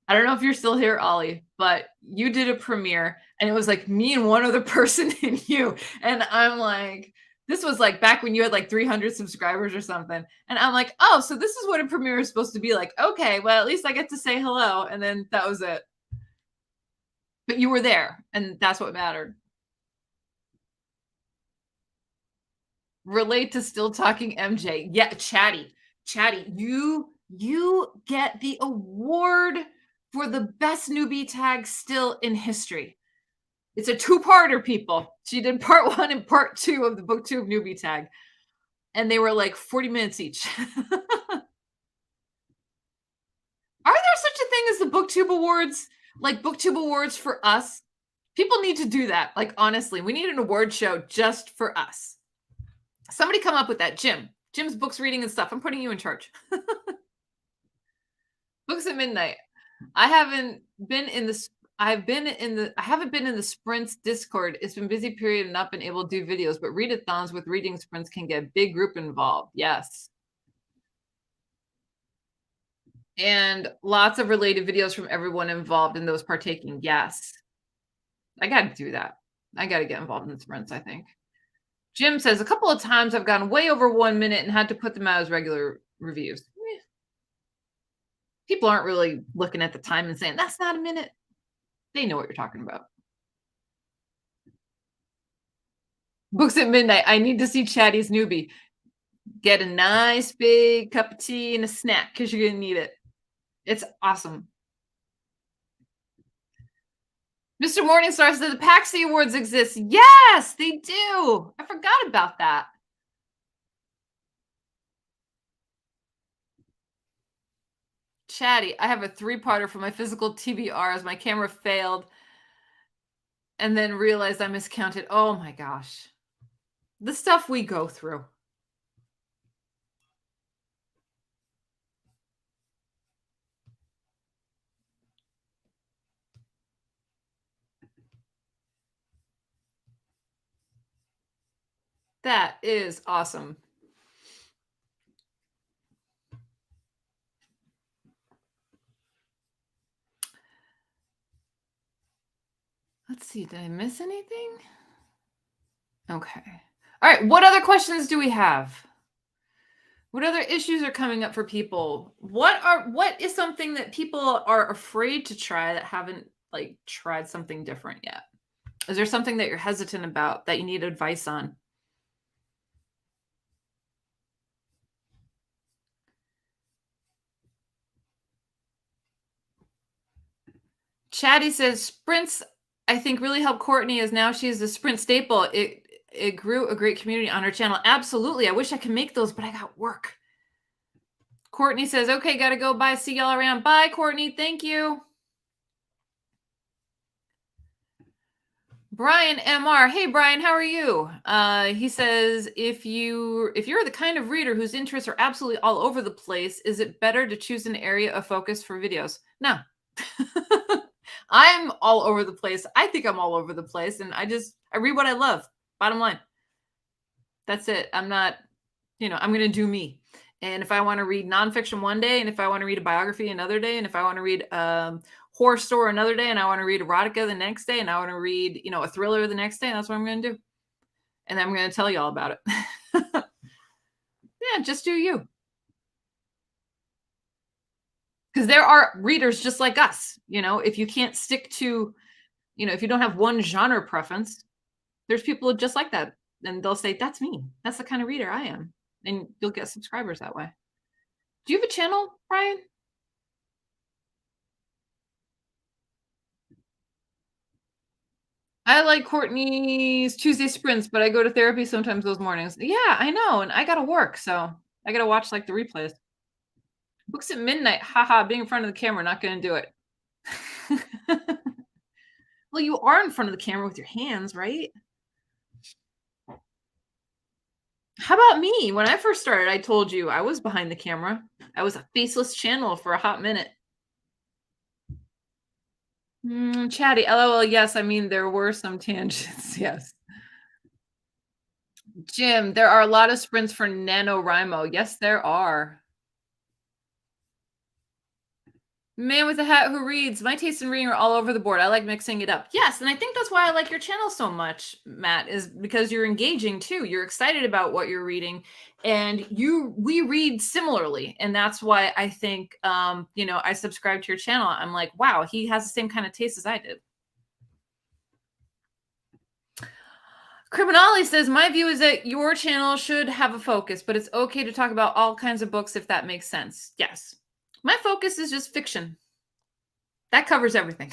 I don't know if you're still here, Ollie, but you did a premiere and it was like me and one other person and you. And I'm like, this was like back when you had like 300 subscribers or something. And I'm like, oh, so this is what a premiere is supposed to be like. Okay, well, at least I get to say hello. And then that was it. But you were there and that's what mattered. Relate to still talking MJ. Yeah, Chatty, you get the award for the best newbie tag still in history. It's a 2-parter, people. She did part 1 and part 2 of the BookTube newbie tag. And they were like 40 minutes each. Are there such a thing as the BookTube Awards? Like BookTube Awards for us? People need to do that. Like, honestly, we need an award show just for us. Somebody come up with that. Jim's books, reading, and stuff. I'm putting you in charge. Books at midnight. I haven't been in the sprints Discord. It's been busy period and not been able to do videos, but readathons with reading sprints can get a big group involved. Yes. And lots of related videos from everyone involved in those partaking. Yes. I gotta do that. I gotta get involved in sprints, I think. Jim says, "A couple of times I've gone way over 1 minute and had to put them out as regular reviews." People aren't really looking at the time and saying, "That's not a minute." They know what you're talking about. Books at midnight. I need to see Chatty's newbie. Get a nice big cup of tea and a snack because you're gonna need it. It's awesome. Mr. Morningstar said the Paxi Awards exist. Yes, they do. I forgot about that. Chatty, I have a 3-parter for my physical TBR as my camera failed and then realized I miscounted. Oh my gosh. The stuff we go through. That is awesome. Let's see. Did I miss anything? Okay. All right. What other questions do we have? What other issues are coming up for people? What is something that people are afraid to try that haven't like tried something different yet? Is there something that you're hesitant about that you need advice on? Chatty says sprints, I think, really helped Courtney as now she's a sprint staple. It grew a great community on her channel. Absolutely. I wish I could make those, but I got work. Courtney says, okay, gotta go. Bye. See y'all around. Bye, Courtney. Thank you. Brian MR. Hey Brian, how are you? He says, if you're the kind of reader whose interests are absolutely all over the place, is it better to choose an area of focus for videos? No. I'm all over the place. I think I'm all over the place, and I read what I love. Bottom line. That's it. I'm not, I'm gonna do me. And if I want to read nonfiction one day, and if I want to read a biography another day, and if I want to read horror story another day, and I want to read erotica the next day, and I want to read, a thriller the next day, that's what I'm going to do. And I'm going to tell you all about it. Yeah, just do you. Because there are readers just like us. If you can't stick to, if you don't have one genre preference, there's people just like that. And they'll say, that's me. That's the kind of reader I am. And you'll get subscribers that way. Do you have a channel, Brian? I like Courtney's Tuesday sprints, but I go to therapy sometimes those mornings. Yeah, I know, and I gotta work, so I gotta watch, like, the replays. Books at midnight, haha, being in front of the camera, not gonna do it. Well, you are in front of the camera with your hands, right? How about me? When I first started, I told you I was behind the camera. I was a faceless channel for a hot minute. Chatty, LOL, yes, I mean, there were some tangents, yes. Jim, there are a lot of sprints for NaNoWriMo. Yes, there are. Man with a hat who reads. My taste in reading are all over the board. I like mixing it up. Yes, and I think that's why I like your channel so much, Matt, is because you're engaging too. You're excited about what you're reading, and we read similarly, and that's why I think I subscribe to your channel. I'm like, wow, he has the same kind of taste as I did. Criminali says, my view is that your channel should have a focus, but it's okay to talk about all kinds of books if that makes sense. Yes. My focus is just fiction. That covers everything.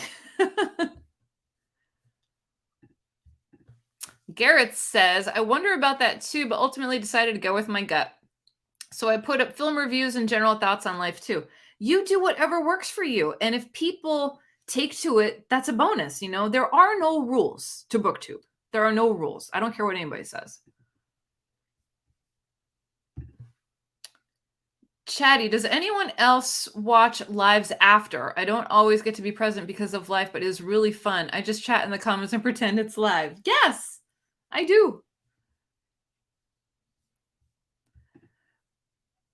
Garrett says, I wonder about that too, but ultimately decided to go with my gut. So I put up film reviews and general thoughts on life too. You do whatever works for you. And if people take to it, that's a bonus. There are no rules to BookTube. There are no rules. I don't care what anybody says. Chatty, does anyone else watch lives after? I don't always get to be present because of life, but it is really fun. I just chat in the comments and pretend it's live. Yes, I do.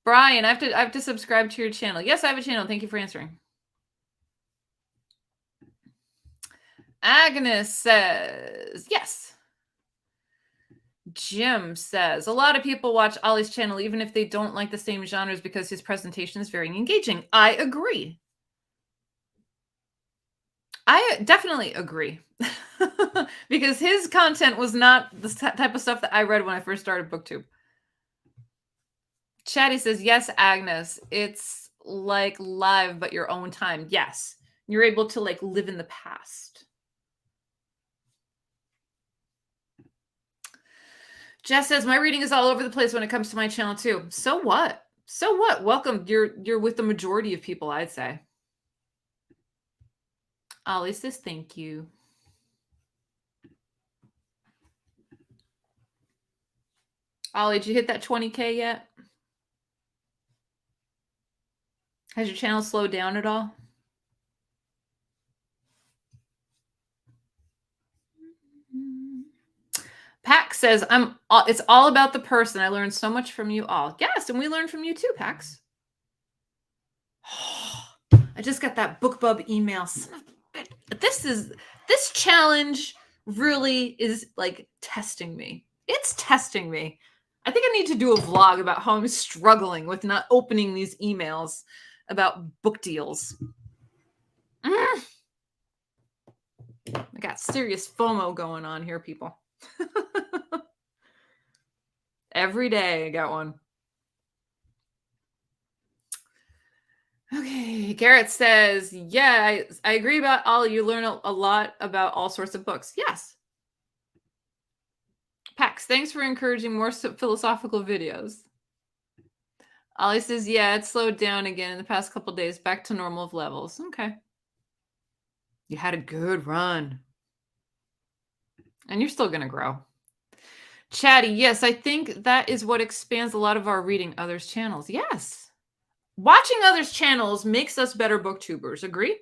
Brian, I have to subscribe to your channel. Yes, I have a channel. Thank you for answering. Agnes says, yes. Jim says, a lot of people watch Ollie's channel even if they don't like the same genres because his presentation is very engaging. I agree. I definitely agree. Because his content was not the type of stuff that I read when I first started BookTube. Chatty says, yes, Agnes. It's like live, but your own time. Yes. You're able to like live in the past. Jess says, my reading is all over the place when it comes to my channel too. So what? So what? Welcome. You're with the majority of people, I'd say. Ollie says, thank you. Ollie, did you hit that 20K yet? Has your channel slowed down at all? Pax says, it's all about the person. I learned so much from you all. Yes, and we learned from you too, Pax. I just got that BookBub email. This challenge really is like testing me. It's testing me. I think I need to do a vlog about how I'm struggling with not opening these emails about book deals. I got serious FOMO going on here, people. Every day I got one. Okay, Garrett says, yeah, I agree about Ollie. You learn a lot about all sorts of books. Yes. Pax, thanks for encouraging more philosophical videos. Ollie says, yeah, it slowed down again in the past couple days, back to normal levels. Okay. You had a good run. And you're still going to grow. Chatty, yes, I think that is what expands a lot of our reading others' channels. Yes. Watching others' channels makes us better booktubers. Agree?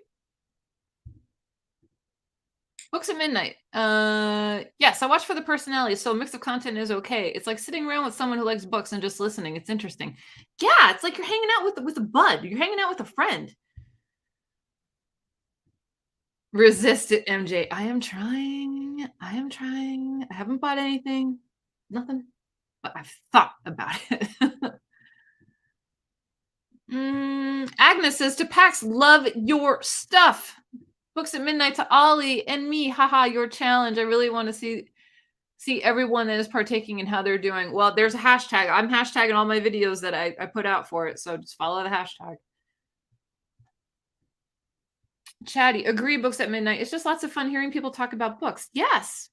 Books at midnight. Yes, I watch for the personality, so a mix of content is okay. It's like sitting around with someone who likes books and just listening. It's interesting. Yeah, it's like you're hanging out with a bud. You're hanging out with a friend. Resist it, MJ. I am trying. I haven't bought anything. Nothing. But I've thought about it. Agnes says, to Pax, love your stuff. Books at midnight to Ollie and me. Haha, your challenge. I really want to see everyone that is partaking and how they're doing. Well, there's a hashtag. I'm hashtagging all my videos that I put out for it. So just follow the hashtag. Chatty, agree, books at midnight. It's just lots of fun hearing people talk about books. Yes.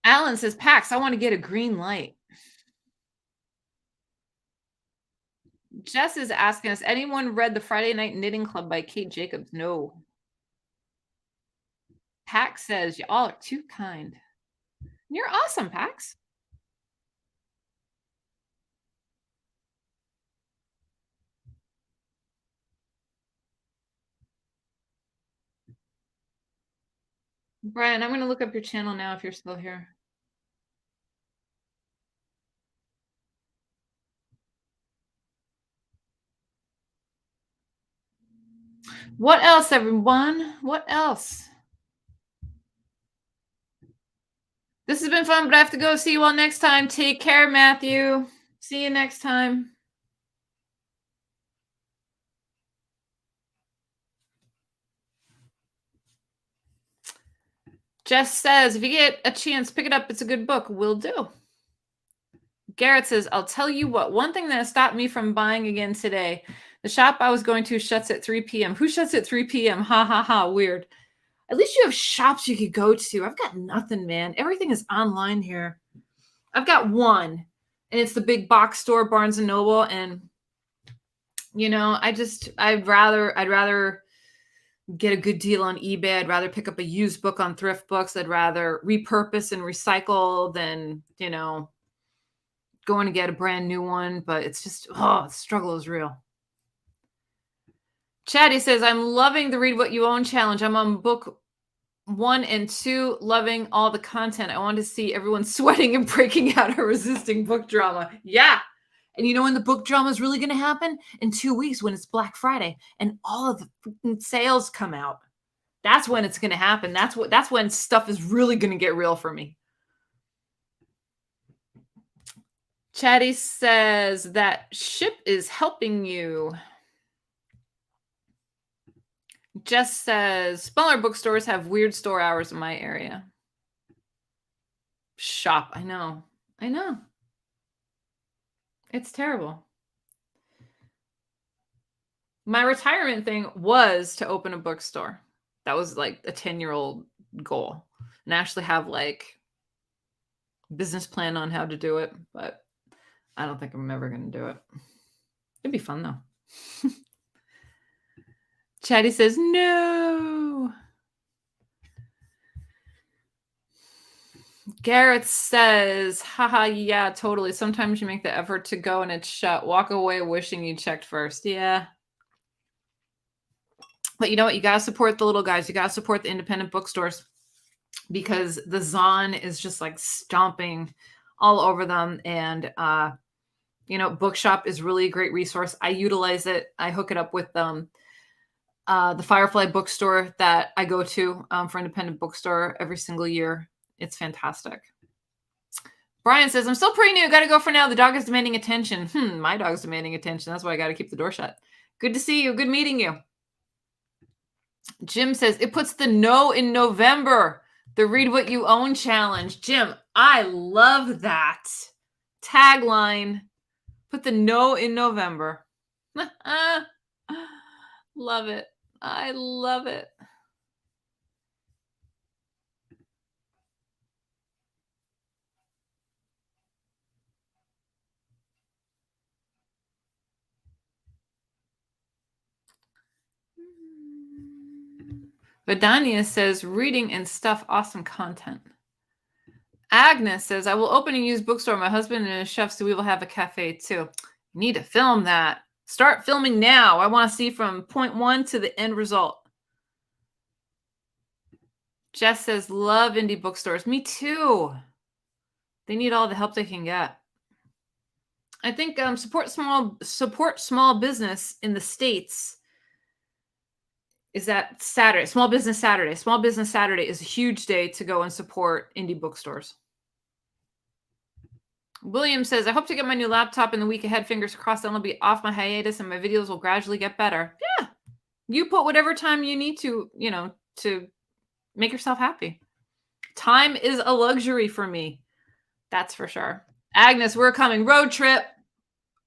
Alan says, Pax, I want to get a green light. Jess is asking us, anyone read The Friday Night Knitting Club by Kate Jacobs? No. Pax says, y'all are too kind. You're awesome, Pax. Brian, I'm going to look up your channel now if you're still here. What else, everyone? What else? This has been fun, but I have to go. See you all next time. Take care, Matthew. See you next time. Jess says, if you get a chance, pick it up. It's a good book. Will do. Garrett says, I'll tell you what, one thing that stopped me from buying again today, the shop I was going to shuts at 3 p.m. Who shuts at 3 p.m.? Ha, ha, ha. Weird. At least you have shops you could go to. I've got nothing, man. Everything is online here. I've got one, and it's the big box store, Barnes & Noble. And, you know, I'd rather get a good deal on eBay. I'd rather pick up a used book on Thrift Books. I'd rather repurpose and recycle than, you know, going to get a brand new one. But it's just, the struggle is real. Chatty says, I'm loving the Read What You Own challenge. I'm on book 1 and 2, loving all the content. I want to see everyone sweating and breaking out or resisting book drama. Yeah. And you know when the book drama is really going to happen? In 2 weeks when it's Black Friday and all of the freaking sales come out. That's when it's going to happen. That's when stuff is really going to get real for me. Chatty says that ship is helping you. Jess says smaller bookstores have weird store hours in my area. Shop. I know. It's terrible. My retirement thing was to open a bookstore. That was like a 10-year-old goal. And actually have like business plan on how to do it, but I don't think I'm ever going to do it. It'd be fun though. Chatty says no. Garrett says, haha, yeah, totally. Sometimes you make the effort to go and it's shut. Walk away wishing you checked first. Yeah. But you know what? You got to support the little guys. You got to support the independent bookstores because the Zon is just like stomping all over them. And, Bookshop is really a great resource. I utilize it. I hook it up with the Firefly bookstore that I go to for independent bookstore every single year. It's fantastic. Brian says, I'm still pretty new. Got to go for now. The dog is demanding attention. My dog's demanding attention. That's why I got to keep the door shut. Good to see you. Good meeting you. Jim says, it puts the no in November. The Read What You Own challenge. Jim, I love that. Tagline. Put the no in November. Love it. I love it. Vidania says, reading and stuff, awesome content. Agnes says, I will open a used bookstore. My husband and his chef, so we will have a cafe too. You need to film that. Start filming now. I want to see from point 1 to the end result. Jess says, love indie bookstores. Me too. They need all the help they can get. I think support small business in the States is that Saturday, Small Business Saturday. Small Business Saturday is a huge day to go and support indie bookstores. William says, I hope to get my new laptop in the week ahead. Fingers crossed, then I'll be off my hiatus and my videos will gradually get better. Yeah. You put whatever time you need to, to make yourself happy. Time is a luxury for me. That's for sure. Agnes, we're coming. Road trip.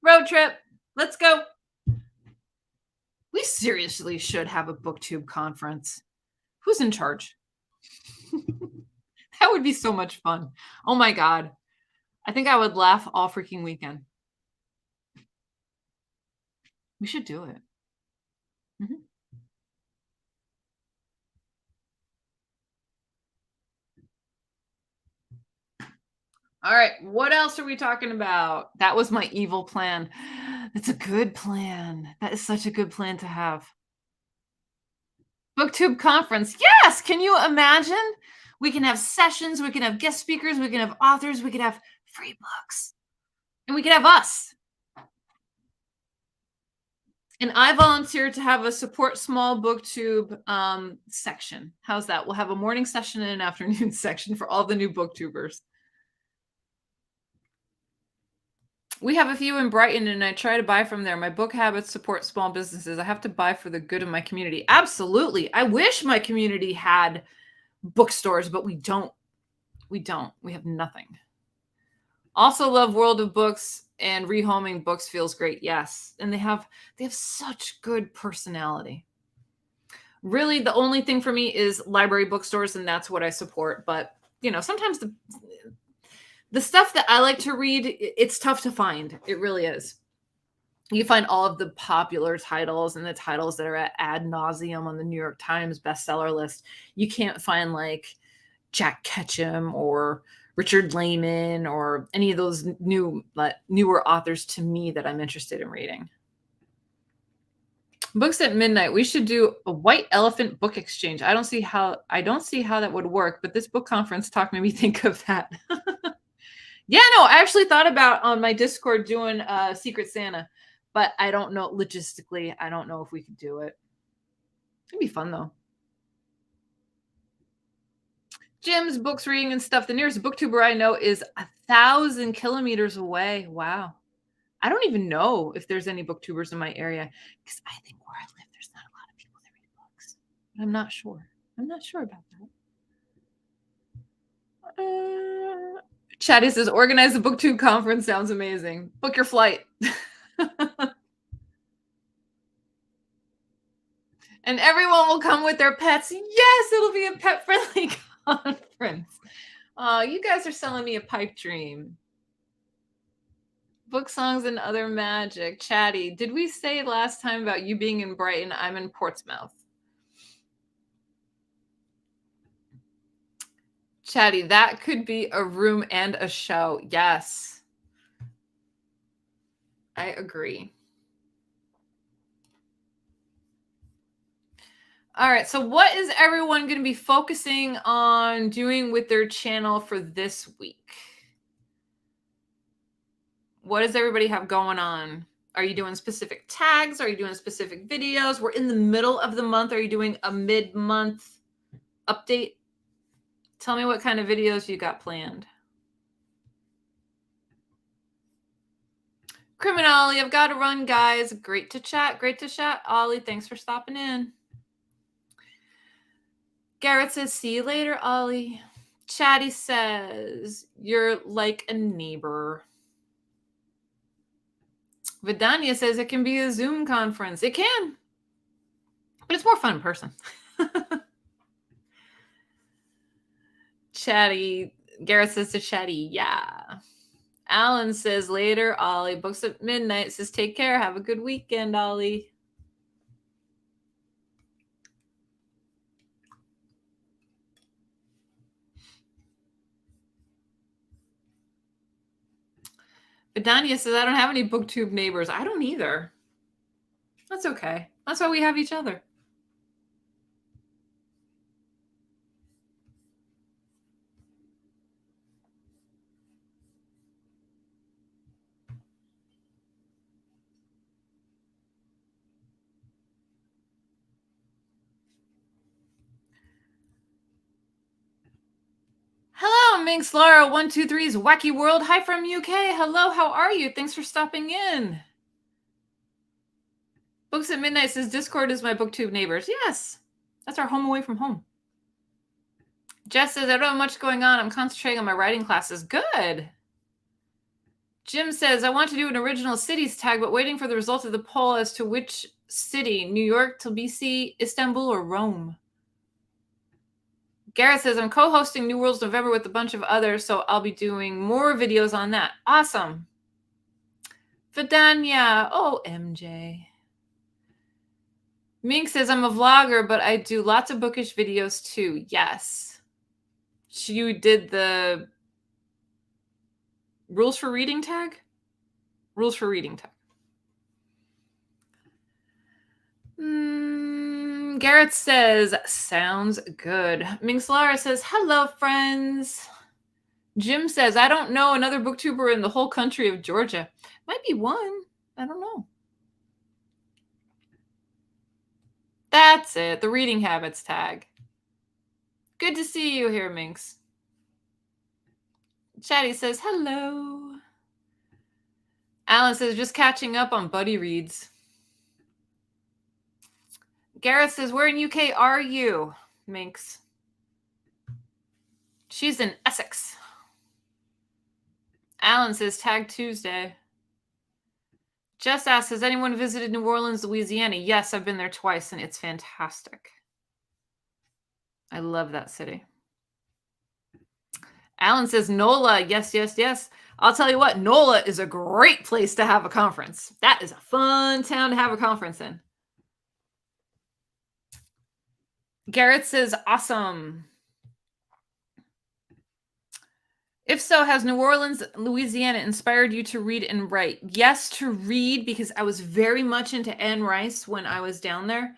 Let's go. We seriously should have a BookTube conference. Who's in charge? That would be so much fun. Oh my God. I think I would laugh all freaking weekend. We should do it. Mm-hmm. All right. What else are we talking about? That was my evil plan. That's a good plan. That is such a good plan to have. BookTube conference. Yes. Can you imagine? We can have sessions. We can have guest speakers. We can have authors. We can have free books. And we can have us. And I volunteered to have a support small booktube section. How's that? We'll have a morning session and an afternoon section for all the new booktubers. We have a few in Brighton, and I try to buy from there. My book habits support small businesses. I have to buy for the good of my community. Absolutely. I wish my community had bookstores, but we don't. We have nothing. Also love World of Books, and rehoming books feels great. Yes. And they have such good personality. Really, the only thing for me is library bookstores, and that's what I support. But, sometimes the stuff that I like to read, it's tough to find. It really is. You find all of the popular titles and the titles that are at ad nauseum on the New York Times bestseller list. You can't find like Jack Ketchum or Richard Lehman or any of those newer authors to me that I'm interested in reading. Books at midnight. We should do a white elephant book exchange. I don't see how that would work, but this book conference talk made me think of that. Yeah, no, I actually thought about on my Discord doing Secret Santa, but I don't know logistically. I don't know if we could do it. It'd be fun though. Jim's books, reading and stuff. The nearest booktuber I know is 1,000 kilometers away. Wow. I don't even know if there's any booktubers in my area because I think where I live, there's not a lot of people that read books. I'm not sure. I'm not sure about that. Chatty says, organize the BookTube conference. Sounds amazing. Book your flight. And everyone will come with their pets. Yes, it'll be a pet-friendly conference. Oh, you guys are selling me a pipe dream. Book songs and other magic. Chatty, did we say last time about you being in Brighton? I'm in Portsmouth. Chatty, that could be a room and a show. Yes. I agree. All right. So what is everyone going to be focusing on doing with their channel for this week? What does everybody have going on? Are you doing specific tags? Are you doing specific videos? We're in the middle of the month. Are you doing a mid-month update? Tell me what kind of videos you got planned. Criminali, I've got to run, guys. Great to chat. Great to chat. Ollie, thanks for stopping in. Garrett says, see you later, Ollie. Chatty says, you're like a neighbor. Vidania says it can be a Zoom conference. It can, but it's more fun in person. Chatty, Garrett says to Chatty, yeah. Alan says later, Ollie. Books at midnight says take care. Have a good weekend, Ollie. Vidania says I don't have any BookTube neighbors. I don't either. That's okay. That's why we have each other. Hello, Minx Laura 123's Wacky World. Hi from UK. Hello, how are you? Thanks for stopping in. Books at Midnight says Discord is my BookTube neighbors. Yes, that's our home away from home. Jess says I don't have much going on. I'm concentrating on my writing classes. Good. Jim says I want to do an original cities tag, but waiting for the result of the poll as to which city, New York, Tbilisi, Istanbul, or Rome. Garrett says, I'm co-hosting New Worlds November with a bunch of others, so I'll be doing more videos on that. Awesome. Vidania. Oh, MJ. Mink says, I'm a vlogger, but I do lots of bookish videos too. Yes. You did the rules for reading tag? Rules for reading tag. Garrett says, sounds good. Minxlara says, hello, friends. Jim says, I don't know another booktuber in the whole country of Georgia. Might be one. I don't know. That's it. The reading habits tag. Good to see you here, Minx. Chatty says, hello. Alan says, just catching up on buddy reads. Gareth says, where in UK are you, Minx? She's in Essex. Alan says, tag Tuesday. Jess asks, has anyone visited New Orleans, Louisiana? Yes, I've been there twice, and it's fantastic. I love that city. Alan says, NOLA. Yes, yes, yes. I'll tell you what, NOLA is a great place to have a conference. That is a fun town to have a conference in. Garrett says, awesome. If so, has New Orleans, Louisiana inspired you to read and write? Yes, to read, because I was very much into Anne Rice when I was down there.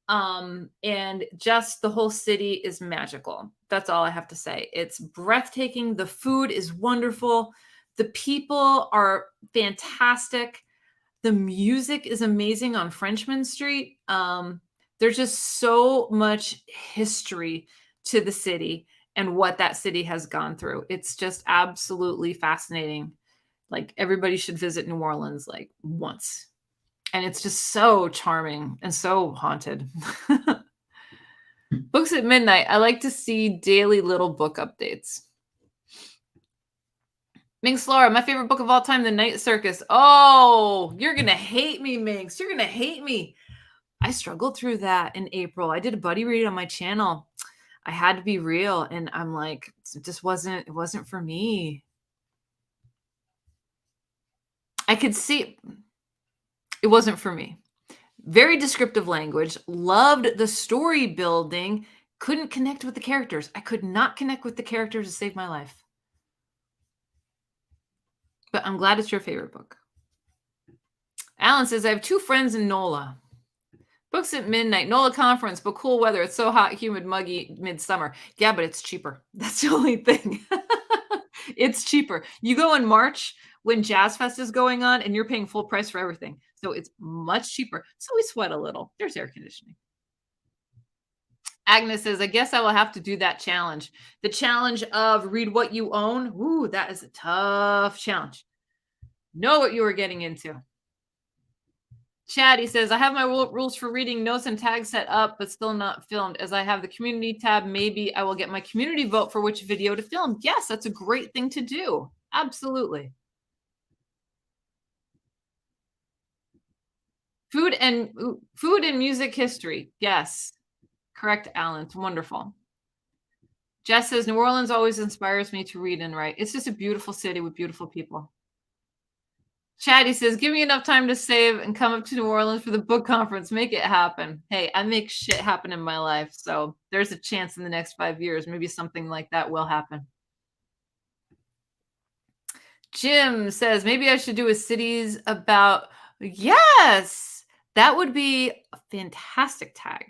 And just the whole city is magical. That's all I have to say. It's breathtaking. The food is wonderful. The people are fantastic. The music is amazing on Frenchman Street. There's just so much history to the city and what that city has gone through. It's just absolutely fascinating. Like, everybody should visit New Orleans like once. And it's just so charming and so haunted. Books at midnight. I like to see daily little book updates. Minx Laura, my favorite book of all time, The Night Circus. Oh, you're going to hate me, Minx. You're going to hate me. I struggled through that in April. I did a buddy read on my channel. I had to be real. And I'm like, it wasn't for me. I could see it wasn't for me. Very descriptive language. Loved the story building. Couldn't connect with the characters. I could not connect with the characters to save my life. But I'm glad it's your favorite book. Alan says, I have 2 friends in NOLA. Books at midnight. NOLA conference, but cool weather. It's so hot, humid, muggy, midsummer. Yeah, but it's cheaper. That's the only thing. It's cheaper. You go in March when Jazz Fest is going on and you're paying full price for everything. So it's much cheaper. So we sweat a little. There's air conditioning. Agnes says, I guess I will have to do that challenge. The challenge of read what you own. Ooh, that is a tough challenge. Know what you were getting into. Chatty says, I have my rules for reading notes and tags set up, but still not filmed. As I have the community tab, maybe I will get my community vote for which video to film. Yes, that's a great thing to do. Absolutely. Food and music history. Yes. Correct, Alan. It's wonderful. Jess says, New Orleans always inspires me to read and write. It's just a beautiful city with beautiful people. Chatty says, give me enough time to save and come up to New Orleans for the book conference. Make it happen. Hey, I make shit happen in my life. So there's a chance in the next 5 years, maybe something like that will happen. Jim says, maybe I should do a cities about. Yes, that would be a fantastic tag.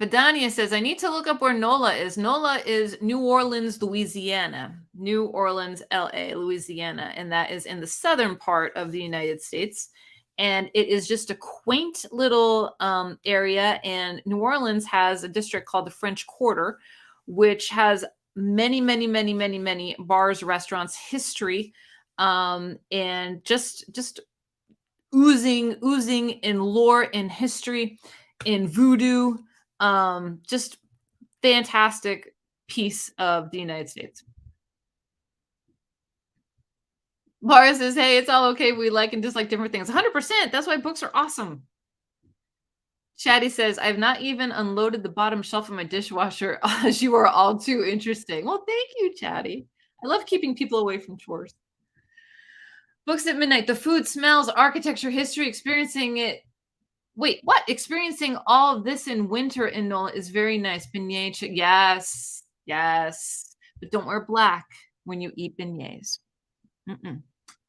Vidania says, I need to look up where NOLA is. NOLA is New Orleans, Louisiana. New Orleans, LA, Louisiana. And that is in the southern part of the United States. And it is just a quaint little area. And New Orleans has a district called the French Quarter, which has many, many, many, many, many bars, restaurants, history, and just oozing in lore and history, in voodoo. Just fantastic piece of the United States. Laura says, hey, it's all okay. We like and dislike different things. 100%. That's why books are awesome. Chatty says, I've not even unloaded the bottom shelf of my dishwasher as you are all too interesting. Well, thank you, Chatty. I love keeping people away from chores. Books at midnight. The food, smells, architecture, history, experiencing it. Wait, what? Experiencing all of this in winter in NOLA is very nice. Beignet, yes, yes. But don't wear black when you eat beignets.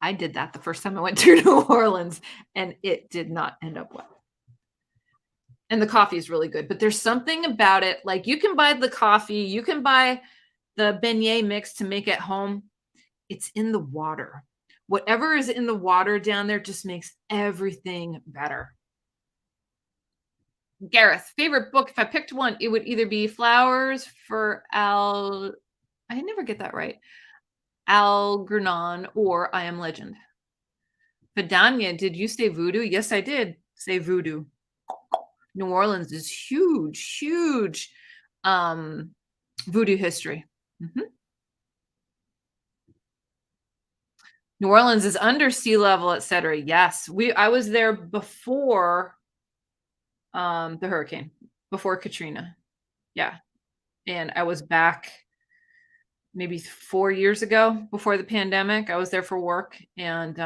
I did that the first time I went to New Orleans, and it did not end up well. And the coffee is really good, but there's something about it. Like, you can buy the coffee, you can buy the beignet mix to make at home. It's in the water. Whatever is in the water down there just makes everything better. Gareth, favorite book. If I picked one, it would either be Flowers for I never get that right. Algernon or I Am Legend. Vidania, did you say voodoo? Yes, I did say voodoo. New Orleans is huge voodoo history. New Orleans is under sea level, etc. Yes, I was there before the hurricane, before Katrina. Yeah. And I was back maybe 4 years ago before the pandemic. I was there for work, and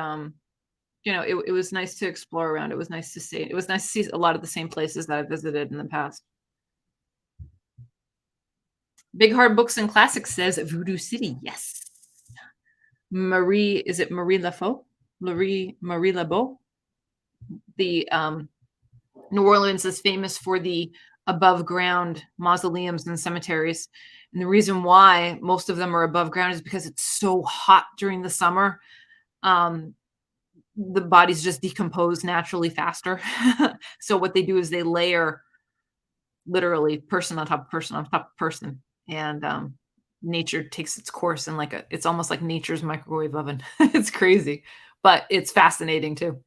it was nice to explore around. It was nice to see. It was nice to see a lot of the same places that I visited in the past. Big Hard Books and Classics says Voodoo City. Yes. Is it Marie Laveau? Marie Laveau? The New Orleans is famous for the above ground mausoleums and cemeteries. And the reason why most of them are above ground is because it's so hot during the summer. Um, the bodies just decompose naturally faster. So what they do is they layer literally person on top of person on top of person. And nature takes its course in like it's almost like nature's microwave oven. It's crazy, but it's fascinating too.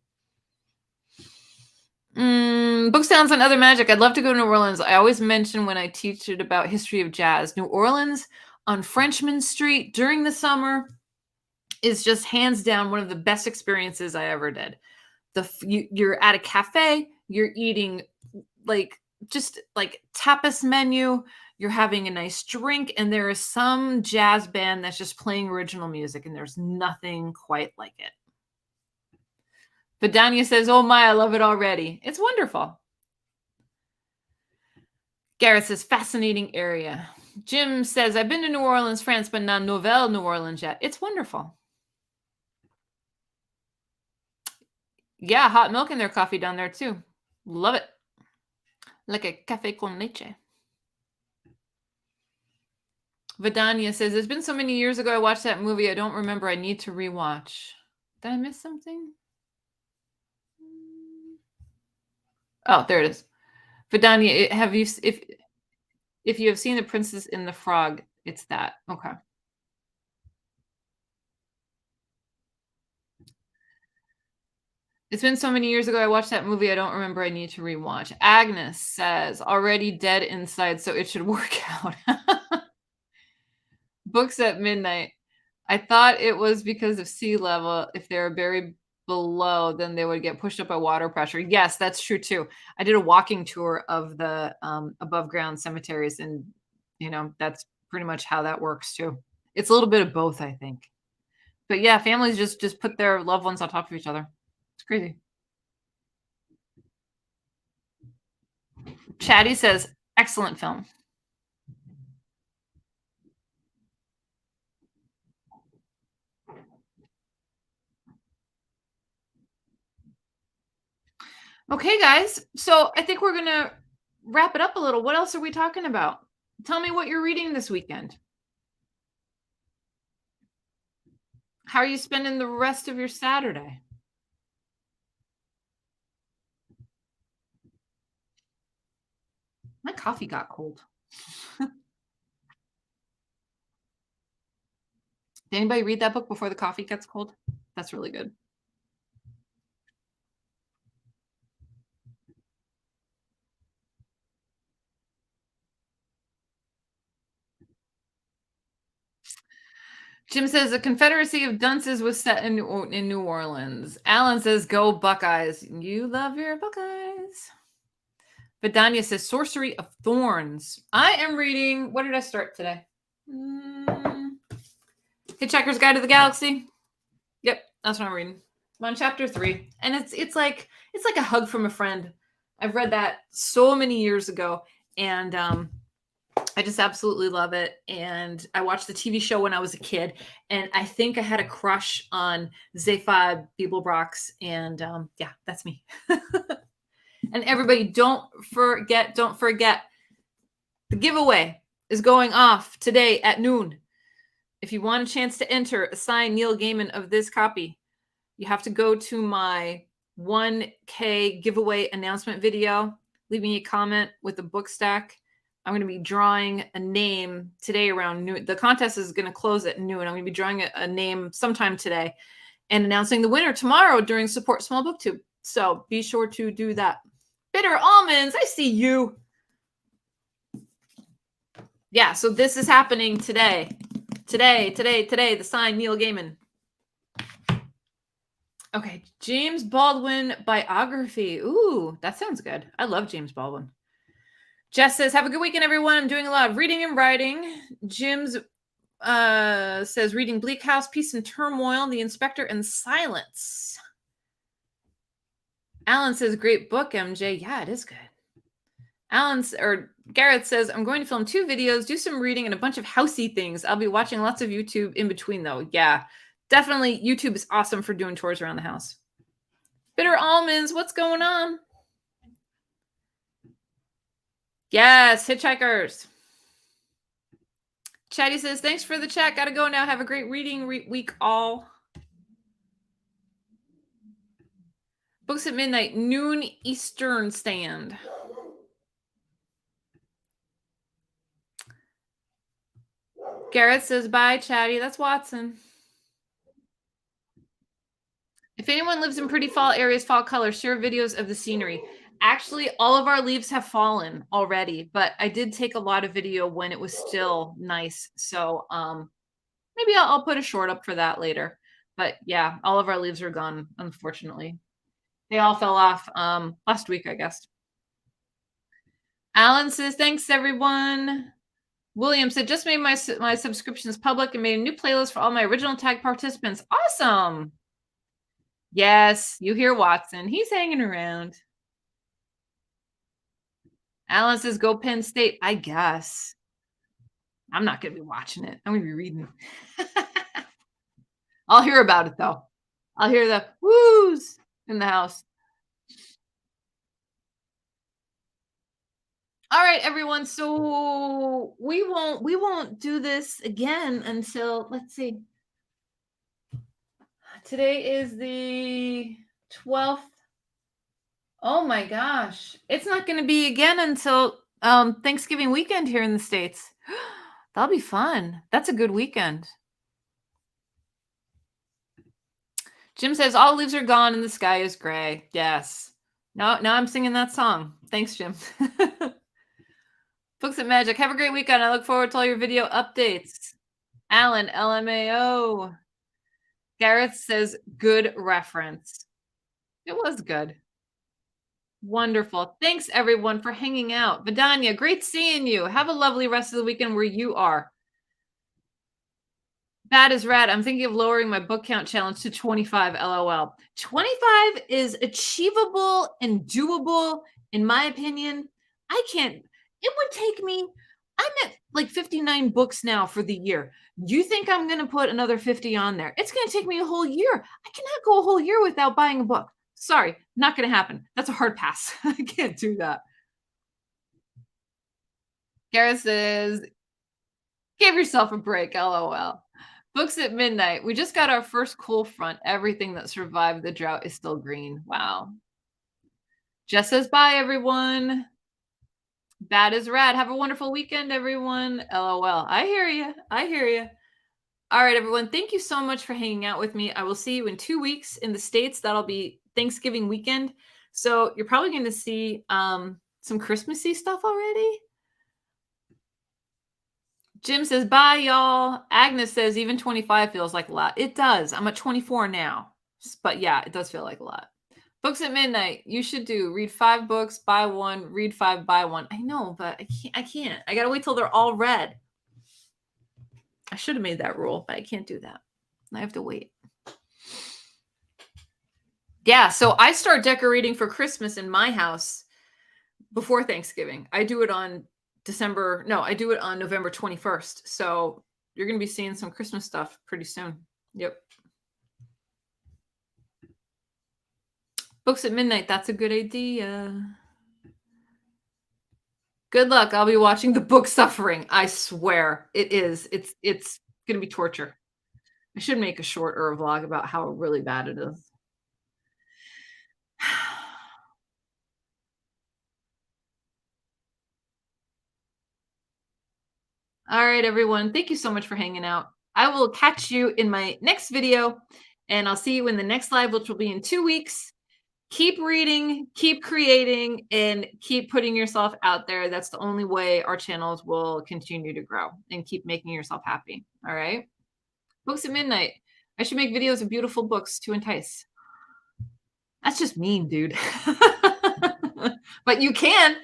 Book sounds and other magic. I'd love to go to New Orleans. I always mention when I teach it about history of jazz. New Orleans on Frenchman Street during the summer is just hands down one of the best experiences I ever did. You're at a cafe, you're eating like just like tapas menu, you're having a nice drink, and there is some jazz band that's just playing original music, and there's nothing quite like it. Vidania says, "Oh my, I love it already. It's wonderful." Garrett says, "Fascinating area." Jim says, "I've been to New Orleans, France, but not Nouvelle New Orleans yet. It's wonderful." Yeah, hot milk in their coffee down there too. Love it. Like a cafe con leche. Vidania says, "It's been so many years ago I watched that movie. I don't remember. I need to rewatch." Did I miss something? Oh, there it is. Vidania, have you if you have seen The Princess and the Frog, it's that. Okay. It's been so many years ago I watched that movie. I don't remember. I need to rewatch. Agnes says, "Already dead inside, so it should work out." Books at midnight. I thought it was because of sea level. If they're buried below, then they would get pushed up by water pressure. Yes, that's true too. I did a walking tour of the above ground cemeteries, and that's pretty much how that works too. It's a little bit of both, I think. But yeah, families just put their loved ones on top of each other. It's crazy. Chatty says, "Excellent film." Okay, guys. So I think we're gonna wrap it up a little. What else are we talking about? Tell me what you're reading this weekend. How are you spending the rest of your Saturday? My coffee got cold. Did anybody read that book before the coffee gets cold? That's really good. Jim says a Confederacy of Dunces was set in New Orleans. Alan says, "Go Buckeyes." You love your Buckeyes. Vidania says, "Sorcery of Thorns." I am reading. What did I start today? Hitchhiker's Guide to the Galaxy. Yep, that's what I'm reading. I'm on chapter 3, and it's like a hug from a friend. I've read that so many years ago, and I just absolutely love it. And I watched the TV show when I was a kid, and I think I had a crush on Zephyr Beeblebrox, and yeah, that's me. And everybody, don't forget, the giveaway is going off today at noon. If you want a chance to enter a signed Neil Gaiman of this copy, you have to go to my 1K giveaway announcement video, leave me a comment with a book stack. I'm going to be drawing a name today around noon. The contest is going to close at noon. I'm going to be drawing a name sometime today and announcing the winner tomorrow during Support Small BookTube. So be sure to do that. Bitter Almonds, I see you. Yeah, so this is happening today. Today, the signed Neil Gaiman. Okay, James Baldwin biography. Ooh, that sounds good. I love James Baldwin. Jess says, "Have a good weekend, everyone. I'm doing a lot of reading and writing." Jim's says, "Reading Bleak House, Peace and Turmoil, The Inspector and Silence." Alan says, "Great book, MJ." Yeah, it is good. Gareth says, I'm going to film 2 videos, do some reading, and a bunch of housey things. I'll be watching lots of YouTube in between, though. Yeah, definitely. YouTube is awesome for doing chores around the house. Bitter Almonds, what's going on? Yes, Hitchhikers. Chatty says, thanks for the chat. Gotta go now. Have a great reading week, all. Books at midnight, noon Eastern stand. Garrett says, bye, Chatty. That's Watson. If anyone lives in pretty fall areas, fall colors, share videos of the scenery. Actually, all of our leaves have fallen already, but I did take a lot of video when it was still nice. So maybe I'll put a short up for that later. But yeah, all of our leaves are gone, unfortunately. They all fell off last week, I guess. Alan says, thanks, everyone. William said, just made my subscriptions public and made a new playlist for all my original tag participants. Awesome. Yes, you hear Watson. He's hanging around. Alan says, go Penn State. I guess. I'm not going to be watching it. I'm going to be reading. I'll hear about it, though. I'll hear the woos in the house. All right, everyone. So we won't do this again until, let's see. Today is the 12th. Oh my gosh. It's not going to be again until Thanksgiving weekend here in the States. That'll be fun. That's a good weekend. Jim says all leaves are gone and the sky is gray. Yes. Now I'm singing that song. Thanks, Jim. Books at Magic. Have a great weekend. I look forward to all your video updates. Alan, LMAO. Gareth says good reference. It was good. Wonderful. Thanks, everyone, for hanging out. Vidania, great seeing you. Have a lovely rest of the weekend where you are. That is rad. I'm thinking of lowering my book count challenge to 25, LOL. 25 is achievable and doable, in my opinion. It would take me, I'm at like 59 books now for the year. You think I'm going to put another 50 on there? It's going to take me a whole year. I cannot go a whole year without buying a book. Sorry, not going to happen. That's a hard pass. I can't do that. Gareth says, give yourself a break, LOL. Books at midnight. We just got our first cool front. Everything that survived the drought is still green. Wow. Jess says, bye, everyone. That is rad. Have a wonderful weekend, everyone. LOL. I hear you. I hear you. All right, everyone. Thank you so much for hanging out with me. I will see you in 2 weeks in the States. That'll be Thanksgiving weekend. So you're probably going to see some Christmassy stuff already. Jim says, bye, y'all. Agnes says, even 25 feels like a lot. It does. I'm at 24 now. But yeah, it does feel like a lot. Books at midnight. You should read 5 books, buy 1, read 5, buy 1. I know, but I can't. I got to wait till they're all read. I should have made that rule, but I can't do that. I have to wait. Yeah, so I start decorating for Christmas in my house before Thanksgiving. I do it on November 21st. So you're going to be seeing some Christmas stuff pretty soon. Yep. Books at midnight. That's a good idea. Good luck. I'll be watching the book suffering. I swear it is. It's going to be torture. I should make a short or a vlog about how really bad it is. All right, everyone. Thank you so much for hanging out. I will catch you in my next video, and I'll see you in the next live, which will be in 2 weeks. Keep reading, keep creating, and keep putting yourself out there. That's the only way our channels will continue to grow, and keep making yourself happy. All right. Books at midnight. I should make videos of beautiful books to entice. That's just mean, dude. But you can,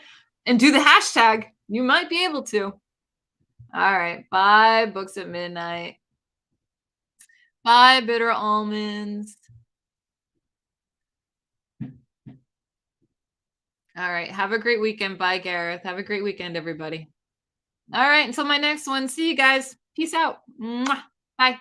and do the hashtag. You might be able to. All right. Bye, Books at Midnight. Bye, Bitter Almonds. All right. Have a great weekend. Bye, Gareth. Have a great weekend, everybody. All right. Until my next one. See you guys. Peace out. Mwah. Bye.